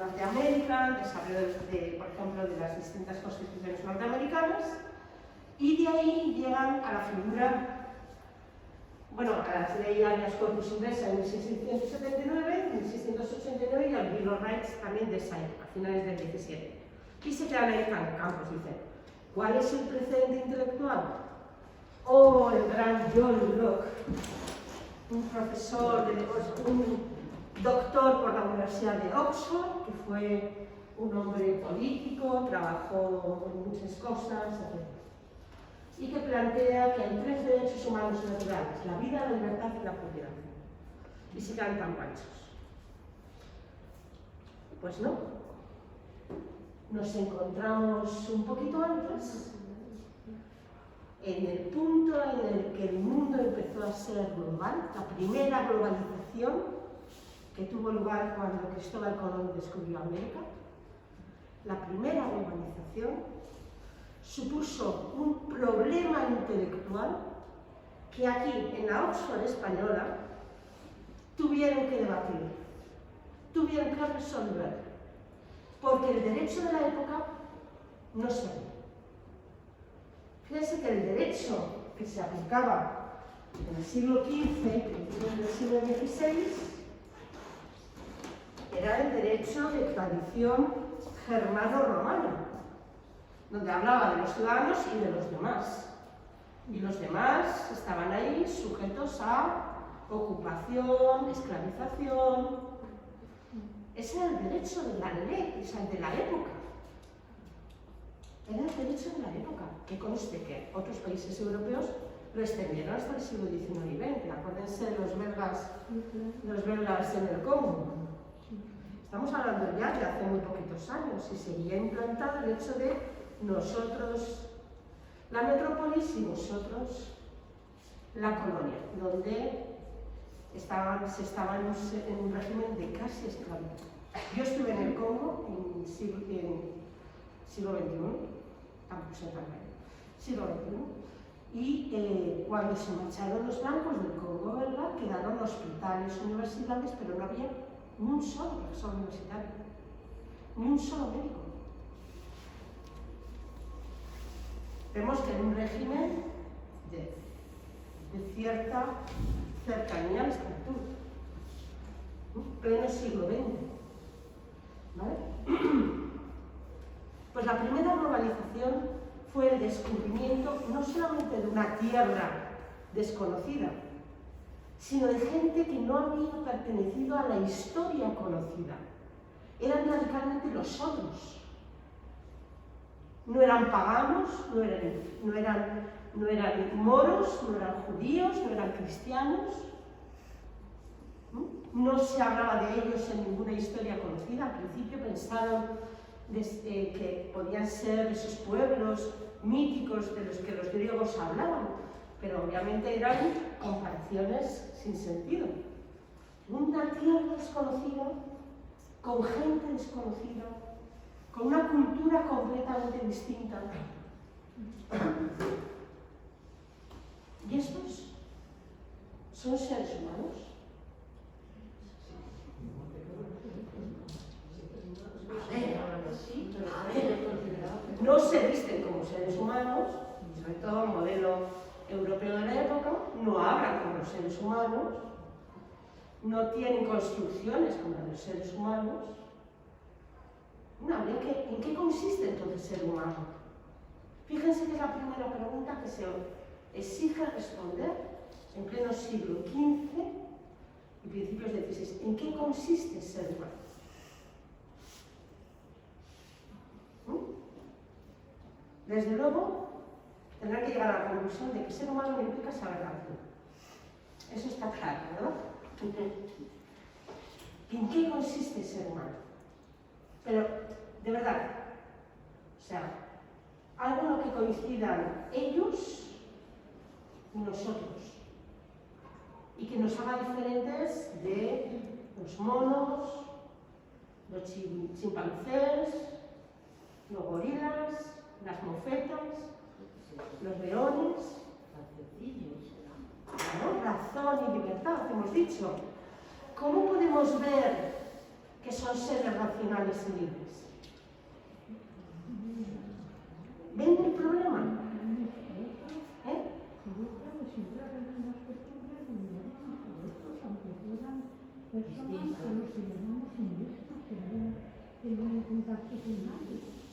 Norteamérica, el desarrollo, por ejemplo, de las distintas constituciones norteamericanas, y de ahí llegan a la figura, bueno, a las leyes habeas corpus inglesa en 1679, 1689 y al Bill of Rights también de esa época, a finales del 17. Y se quedan ahí campos, dicen, ¿cuál es el precedente intelectual? Oh, el gran John Locke, un profesor, un doctor por la Universidad de Oxford, que fue un hombre político, trabajó en muchas cosas, etc. Y que plantea que hay 3 derechos humanos naturales, la vida, la libertad y la propiedad. Y se quedan tan panchos. Pues no. Nos encontramos un poquito antes, en el punto en el que el mundo empezó a ser global, la primera globalización que tuvo lugar cuando Cristóbal Colón descubrió América. La primera globalización supuso un problema intelectual que aquí, en la Oxford española, tuvieron que debatir, tuvieron que resolver. Porque el derecho de la época no se ve. Fíjense que el derecho que se aplicaba en el siglo XV y principios del siglo XVI era el derecho de tradición germano-romana, donde hablaba de los ciudadanos y de los demás. Y los demás estaban ahí sujetos a ocupación, esclavización. Ese era el derecho de la ley, o sea, de la época. Era el derecho de la época, que conste que otros países europeos lo extendieron hasta el siglo XIX y XX. Acuérdense de los belgas en el Congo. Estamos hablando ya de hace muy poquitos años y seguía implantado el hecho de nosotros, la metrópolis, y vosotros, la colonia, donde se estaba en un régimen de casi esclavitud. Yo estuve en el Congo en siglo XXI, tampoco sé tan bien, siglo XXI, y cuando se marcharon los blancos del Congo, ¿verdad?, quedaron hospitales, universidades, pero no había ni un solo profesor universitario, ni un solo médico. Vemos que en un régimen de cierta cercanía a la esclavitud, pleno siglo XX, ¿vale? Pues la primera globalización fue el descubrimiento no solamente de una tierra desconocida, sino de gente que no había pertenecido a la historia conocida. Eran radicalmente los otros. No eran paganos, no eran moros, no eran judíos, no eran cristianos. No se hablaba de ellos en ninguna historia conocida. Al principio pensaron que podían ser esos pueblos míticos de los que los griegos hablaban, pero obviamente eran comparaciones sin sentido. Una tierra desconocida, con gente desconocida, con una cultura completamente distinta. ¿Y estos son seres humanos? No se visten como seres humanos, sobre todo el modelo europeo de la época, no hablan como los seres humanos, no tienen construcciones como los seres humanos. ¿En qué consiste entonces ser humano? Fíjense que es la primera pregunta que se exige responder en pleno siglo XV y principios del XVI. ¿En qué consiste ser humano? Desde luego, tendrán que llegar a la conclusión de que ser humano no implica saber razón. Eso está claro, ¿verdad? ¿En qué consiste ser humano? Pero, de verdad, o sea, algo en lo que coincidan ellos y nosotros, y que nos haga diferentes de los monos, los chimpancés, los gorilas, las mofetas, los leones. ¿No? Razón y libertad, hemos dicho. ¿Cómo podemos ver que son seres racionales y libres? ¿Ven el problema?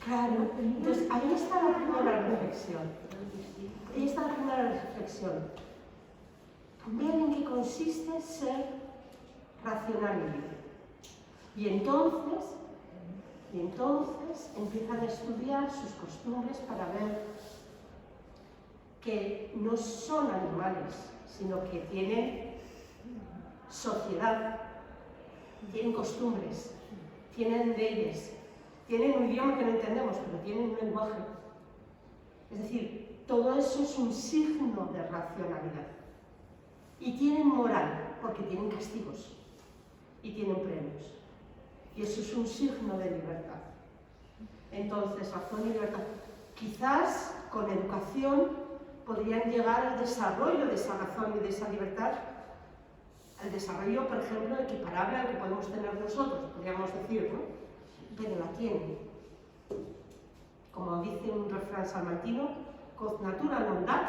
Claro, entonces ahí está la primera reflexión. Ahí está la primera reflexión. Ver en qué consiste ser racional y libre. Y entonces empiezan a estudiar sus costumbres para ver que no son animales, sino que tienen sociedad, tienen costumbres, tienen leyes, tienen un idioma que no entendemos, pero tienen un lenguaje. Es decir, todo eso es un signo de racionalidad. Y tienen moral, porque tienen castigos y tienen premios. Y eso es un signo de libertad. Entonces, razón y libertad. Quizás con educación podrían llegar al desarrollo de esa razón y de esa libertad, al desarrollo, por ejemplo, equiparable al que podemos tener nosotros, podríamos decir, ¿no? Pero la tienen. Como dice un refrán salmantino, "Quod natura non dat,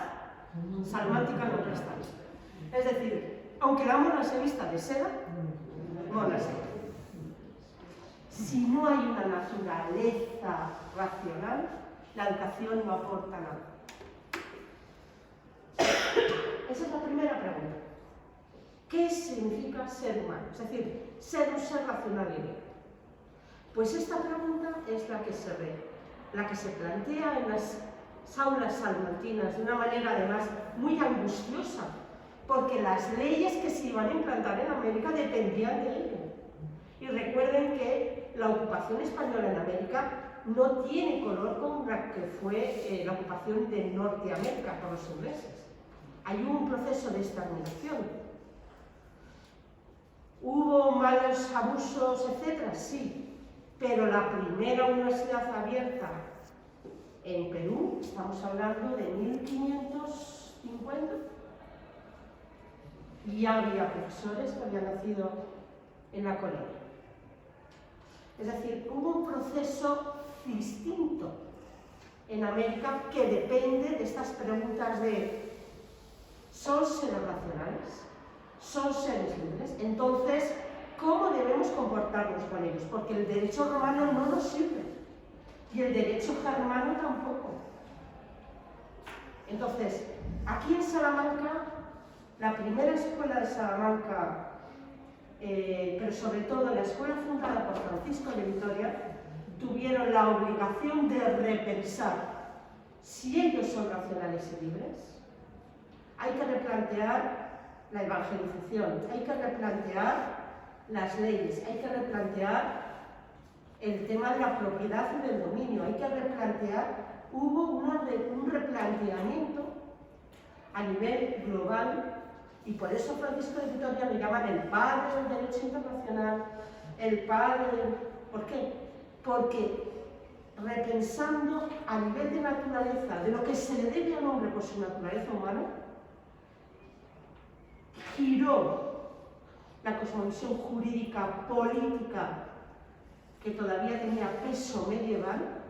salmántica non restat". Es decir, aunque la mona se vista de seda, mona será. Si no hay una naturaleza racional, la educación no aporta nada. Esa es la primera pregunta. ¿Qué significa ser humano? Es decir, ser un ser racional y libre. Pues esta pregunta es la que se la que se plantea en las aulas salmantinas de una manera además muy angustiosa, porque las leyes que se iban a implantar en América dependían de ello. Y recuerden que la ocupación española en América no tiene color con la que fue la ocupación de Norteamérica por los ingleses. Hay un proceso de exterminación. ¿Hubo malos abusos, etcétera? Sí, pero la primera universidad abierta en Perú, estamos hablando de 1550, y ya había profesores que habían nacido en la colonia. Es decir, hubo un proceso distinto en América que depende de estas preguntas de ¿son seres racionales? ¿Son seres libres? Entonces, ¿cómo debemos comportarnos con ellos? Porque el derecho romano no nos sirve y el derecho germano tampoco. Entonces, aquí en Salamanca, la primera escuela de Salamanca, pero sobre todo la escuela fundada por Francisco de Vitoria, tuvieron la obligación de repensar si ellos son racionales y libres. Hay que replantear la evangelización, hay que replantear las leyes, hay que replantear el tema de la propiedad y del dominio, hay que replantear, hubo un replanteamiento a nivel global. Y por eso Francisco de Vitoria le llaman el padre del derecho internacional, el padre del... ¿Por qué? Porque repensando a nivel de naturaleza, de lo que se le debe al hombre por su naturaleza humana, giró la cosmovisión jurídica, política, que todavía tenía peso medieval,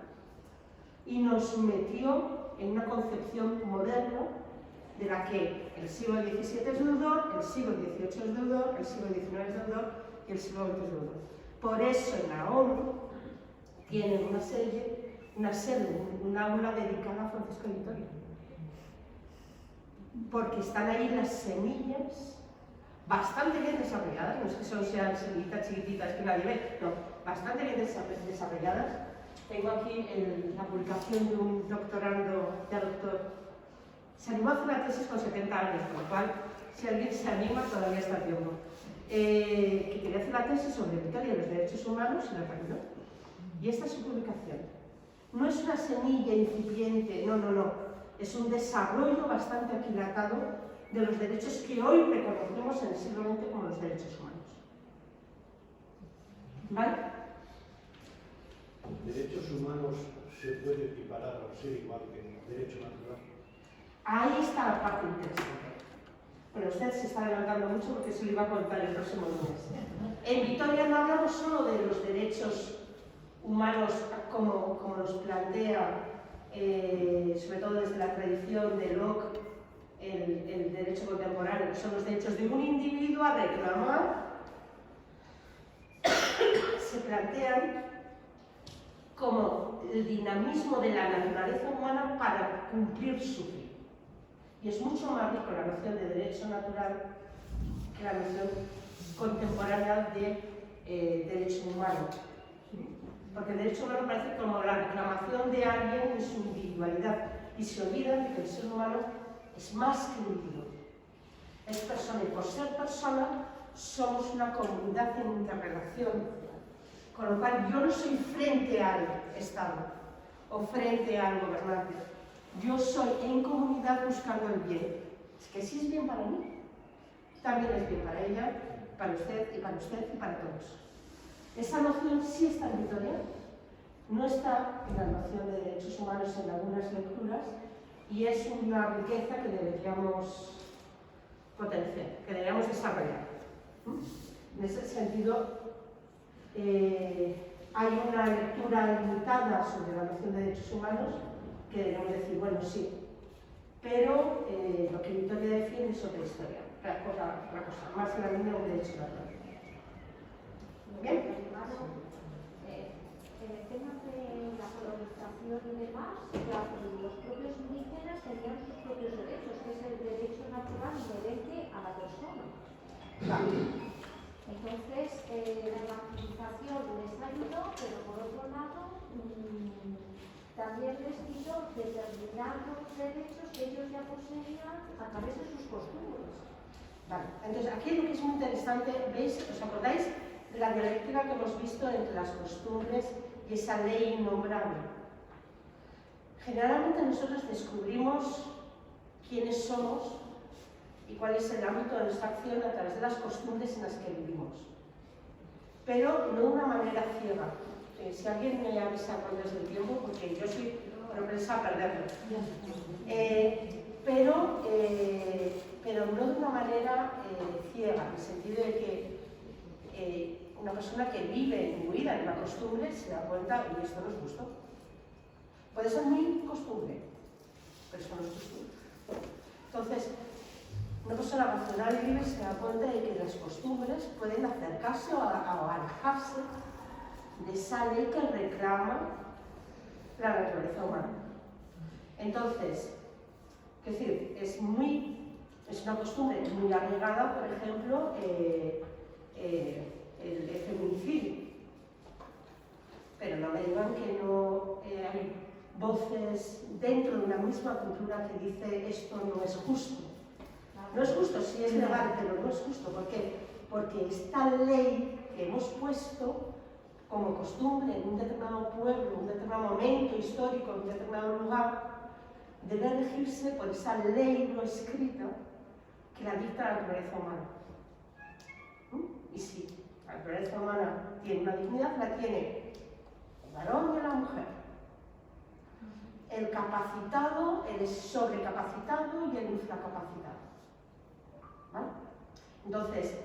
y nos metió en una concepción moderna de la que el siglo XVII es deudor, el siglo XVIII es deudor, el siglo XIX es deudor y el siglo XX es deudor. Por eso en la ONU tienen una aula dedicada a Francisco de Vitoria. Porque están ahí las semillas bastante bien desarrolladas, no es que sean semillitas chiquititas que nadie ve, no, bastante bien desarrolladas. Tengo aquí la publicación de un doctorando, doctor. Se animó a hacer una tesis con 70 años, por lo cual, si alguien se anima, todavía está a tiempo. Que quería hacer la tesis sobre Vitoria y los derechos humanos y la terminó. Y esta es su publicación. No es una semilla incipiente, no, no, no. Es un desarrollo bastante aquilatado de los derechos que hoy reconocemos en el siglo XX como los derechos humanos. ¿Vale? ¿Derechos humanos se puede equiparar a ser igual que el derecho natural? Ahí está la parte interesante. Bueno, usted se está adelantando mucho porque se lo iba a contar el próximo lunes. En Vitoria no hablamos solo de los derechos humanos como los plantea, sobre todo desde la tradición de Locke, el derecho contemporáneo, que son los derechos de un individuo a reclamar, se plantean como el dinamismo de la naturaleza humana para cumplir su fin. Y es mucho más rico la noción de derecho natural que la noción contemporánea de derecho humano. Porque el derecho humano parece como la reclamación de alguien en su individualidad y se olvidan de que el ser humano es más que individuo. Es persona y por ser persona somos una comunidad en interrelación. Con lo cual yo no soy frente al Estado o frente al gobernante. Yo soy en comunidad buscando el bien. Es que si es bien para mí, también es bien para ella, para usted y para usted y para todos. Esa noción sí está en Vitoria, no está en la noción de derechos humanos en algunas lecturas y es una riqueza que deberíamos potenciar, que deberíamos desarrollar. En ese sentido, hay una lectura limitada sobre la noción de derechos humanos que debemos decir, bueno, sí, pero lo que Vitoria defiende es otra historia, otra cosa, más en la línea de un derecho natural. Bien. En el tema de la colonización y demás, los propios indígenas tenían sus propios derechos, que es el derecho natural inherente a la persona. Vale. Entonces, la evangelización les ayudó, pero por otro lado, también les quitó determinados derechos que ellos ya poseían a través de sus costumbres. Vale, entonces aquí lo que es muy interesante, ¿veis? ¿Os acordáis de la dialéctica que hemos visto entre las costumbres y esa ley innombrable? Generalmente nosotros descubrimos quiénes somos y cuál es el ámbito de nuestra acción a través de las costumbres en las que vivimos, pero no de una manera ciega. Si alguien me avisa cuando es el tiempo, porque yo soy propensa a perderlo, pero no de una manera ciega, en el sentido de que una persona que vive imbuida en una costumbre se da cuenta, y esto no es justo. Puede ser mi costumbre, pero esto no es justo. Entonces, una persona racional y libre se da cuenta de que las costumbres pueden acercarse o alejarse de esa ley que reclama la naturaleza humana. Entonces, es decir, es una costumbre muy arraigada, por ejemplo, el feminicidio. Pero no me digan que no hay voces dentro de una misma cultura que dice esto no es justo. No es justo, sí es legal, pero no es justo. ¿Por qué? Porque esta ley que hemos puesto como costumbre en un determinado pueblo, en un determinado momento histórico, en un determinado lugar, debe regirse por esa ley no escrita que la dicta la naturaleza humana. Y si la naturaleza humana tiene una dignidad, la tiene el varón y la mujer, el capacitado, el sobrecapacitado y el infracapacitado. ¿Vale? Entonces,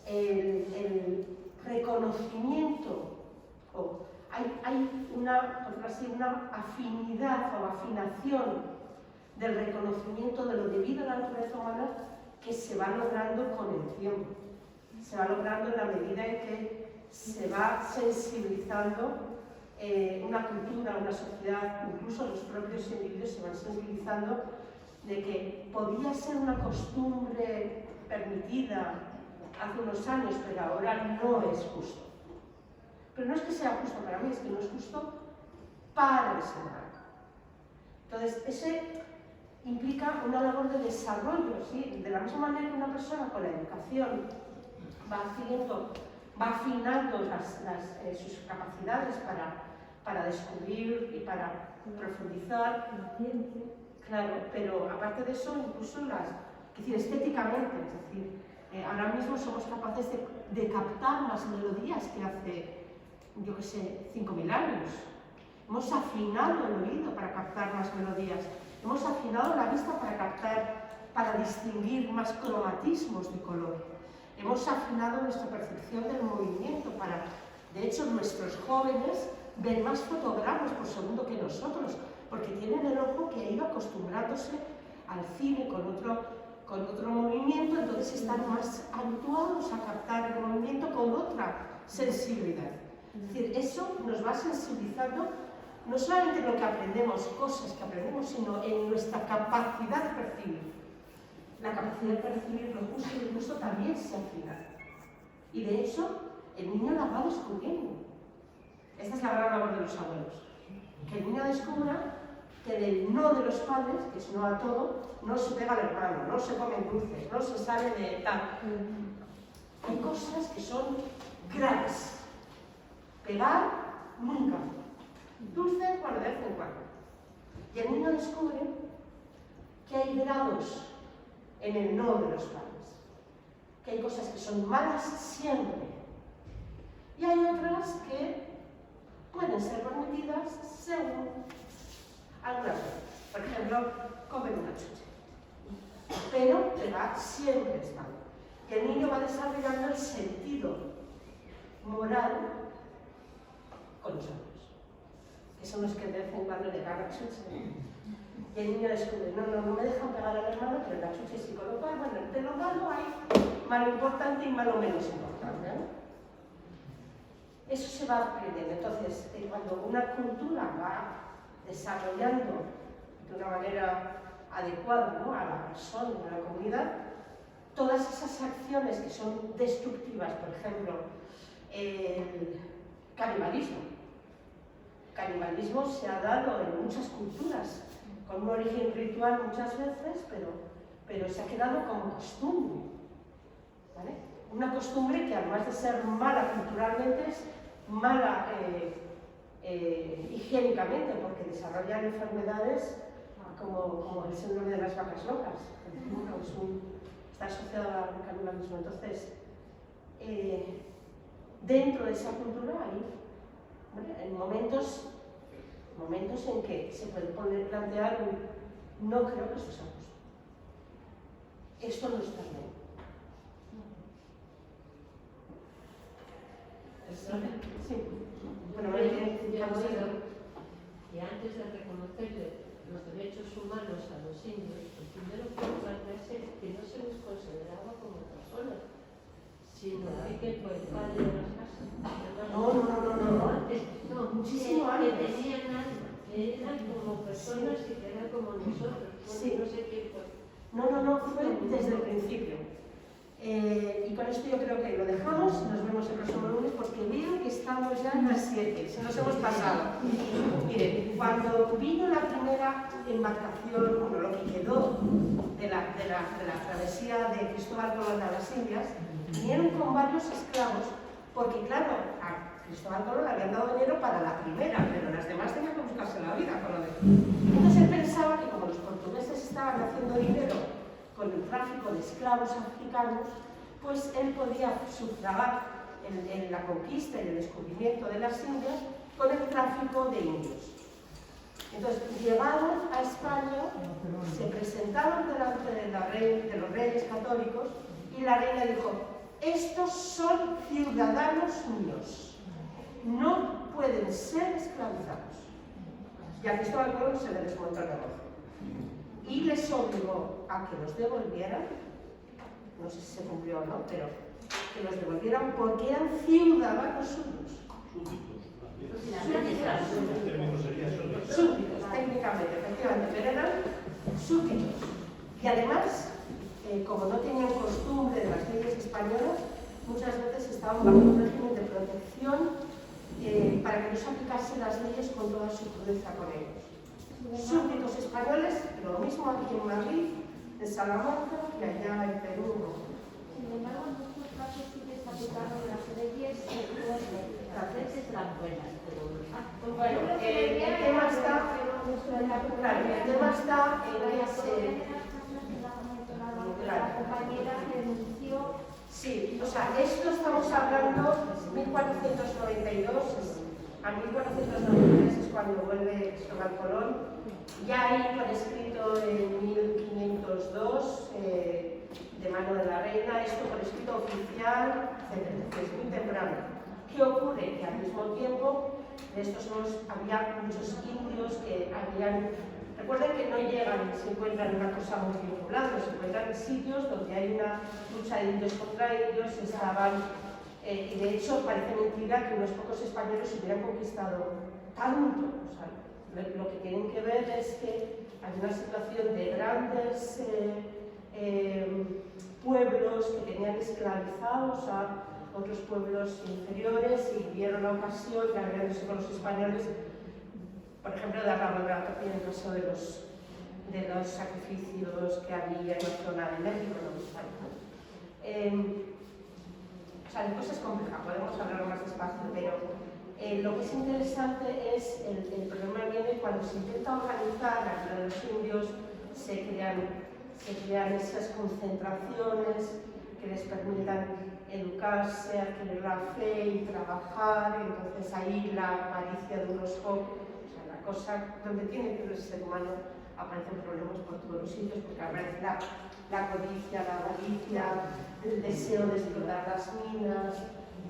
el reconocimiento, hay una afinidad o afinación del reconocimiento de lo debido a la naturaleza humana que se va logrando con el tiempo. Se va logrando en la medida en que se va sensibilizando una cultura, una sociedad, incluso los propios individuos se van sensibilizando de que podía ser una costumbre permitida hace unos años, pero ahora no es justo. Pero no es que sea justo para mí, es que no es justo para el ser humano. Entonces, ese implica una labor de desarrollo, ¿sí? De la misma manera que una persona con la educación va afinando sus capacidades para descubrir y para profundizar. Claro, pero aparte de eso, incluso estéticamente, es decir, ahora mismo somos capaces de captar las melodías que hace, yo qué sé, 5.000 años. Hemos afinado el oído para captar más melodías. Hemos afinado la vista para distinguir más cromatismos de color. Hemos afinado nuestra percepción del movimiento de hecho, nuestros jóvenes ven más fotogramas por segundo que nosotros, porque tienen el ojo que ha ido acostumbrándose al cine con otro movimiento, entonces están más habituados a captar el movimiento con otra sensibilidad. Es decir, eso nos va sensibilizando no solamente en lo que aprendemos, cosas que aprendemos, sino en nuestra capacidad de percibir. La capacidad de percibir lo justo y lo injusto también se afina. Y de hecho, el niño la va descubriendo. Esta es la gran labor de los abuelos. Que el niño descubra que del no de los padres, que es no a todo, no se pega al hermano, no se comen dulces, no se sale de tal. Hay cosas que son graves. Pegar, nunca. Dulces, bueno, de vez en cuando. Y el niño descubre que hay grados en el no de los padres. Que hay cosas que son malas siempre. Y hay otras que pueden ser permitidas según algunas veces. Por ejemplo, comer una chuche. Pero pegar siempre es malo. Y el niño va desarrollando el sentido moral con los años. Que son los que de vez en cuando le dan la chuche. Y el niño descubre, no me dejan pegar al hermano, pero la chuche sí, con lo cual, bueno, entre lo malo hay malo importante y malo menos importante, ¿no? Eso se va aprendiendo. Entonces, cuando una cultura va desarrollando de una manera adecuada, ¿no?, a la persona, a la comunidad, todas esas acciones que son destructivas, por ejemplo, el canibalismo, canibalismo se ha dado en muchas culturas, con un origen ritual muchas veces, pero se ha quedado como costumbre, ¿vale? Una costumbre que además de ser mala culturalmente es mala higiénicamente, porque desarrollan enfermedades como el síndrome de las vacas locas, está asociado al canibalismo. Entonces, dentro de esa cultura hay momentos en que se puede plantear no creo que esto sea justo. Esto no está bien. Sí. Bueno, Yo he oído que antes de reconocerle los derechos humanos a los indios, el primero que plantearse es que no se les consideraba como personas, sino que fue el padre de las casas. No. Antes, Muchísimo que antes. tenían alma, que eran como personas y que eran como nosotros. Sí. No sé qué fue. No, fue desde el principio. Y con esto yo creo que lo dejamos, nos vemos el próximo lunes porque veo que estamos ya en las 7, se nos hemos pasado. Miren, cuando vino la primera embarcación, bueno, lo que quedó de la travesía de Cristóbal Colón a las Indias, vinieron con varios esclavos, porque claro, a Cristóbal Colón le habían dado dinero para la primera, pero las demás tenían que buscarse la vida con lo de... Entonces él pensaba que como los portugueses estaban haciendo dinero con el tráfico de esclavos africanos, pues él podía sufragar en la conquista y el descubrimiento de las Indias con el tráfico de indios. Entonces, llegaron a España, se presentaron delante de los reyes católicos y la reina dijo: estos son ciudadanos míos, no pueden ser esclavizados. Y a Cristóbal Colón se le desmontó el negocio. Y les obligó a que los devolvieran, no sé si se cumplió o no, pero que los devolvieran porque eran ciudadanos suyos. Súbditos, técnicamente, efectivamente, pero eran súbditos. Y además, como no tenían costumbre de las leyes españolas, muchas veces estaban bajo un régimen de protección para que no se aplicasen las leyes con toda su crudeza con ellos. Súbditos españoles, lo mismo aquí en Madrid, en Salamanca y allá en Perú. Sin embargo, en muchos casos sí que se aplicaron las leyes Las veces están buenas, pero... Bueno, el tema está en que la compañera denunció. Sí, o sea, esto estamos hablando de 1492, a 1493 es cuando vuelve Cristóbal Colón. Ya hay por escrito en 1502, de mano de la reina, esto por escrito oficial, etc. Es muy temprano. ¿Qué ocurre? Que al mismo tiempo de estos había muchos indios que habían... Recuerden que no llegan y se encuentran en una cosa muy vinculada, se encuentran en sitios donde hay una lucha de indios contra ellos, y de hecho parece mentira que unos pocos españoles hubieran conquistado tanto. O sea, lo que tienen que ver es que hay una situación de grandes pueblos que tenían esclavizados a otros pueblos inferiores y vieron la ocasión de aliarse con los españoles, por ejemplo, de la en el caso de los sacrificios que había en la zona de México, ¿no? O sea, la cosa es compleja, podemos hablar más despacio, pero lo que es interesante es el problema viene cuando se intenta organizar la vida de los indios, se crean esas concentraciones que les permitan educarse, adquirir la fe y trabajar. Entonces ahí la avaricia de unos pocos, o sea, la cosa donde tiene que ir el ser humano, aparecen problemas por todos los sitios, porque aparece la codicia, la avaricia, el deseo de explotar las minas,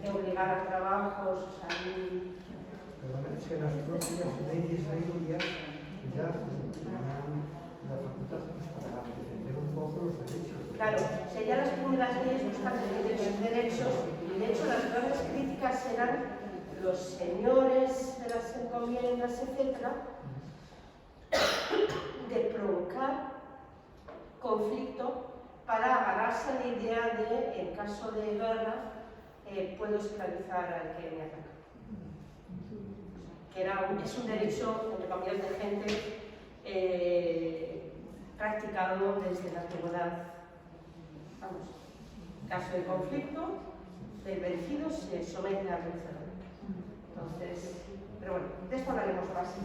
de obligar a trabajos, o sea, es que las propias leyes indias ya dan la facultad para defender un poco los derechos. claro, serían las primeras leyes buscando los derechos, y de hecho las grandes críticas eran los señores de las encomiendas, etcétera, de provocar conflicto para agarrarse a la idea de, en caso de guerra, puedo esclavizar al que me ataca. es un derecho, entre comillas, de gente practicado desde la antigüedad. Vamos, caso de conflicto, el vencido se somete al vencedor. Entonces, pero bueno, de esto hablaremos más en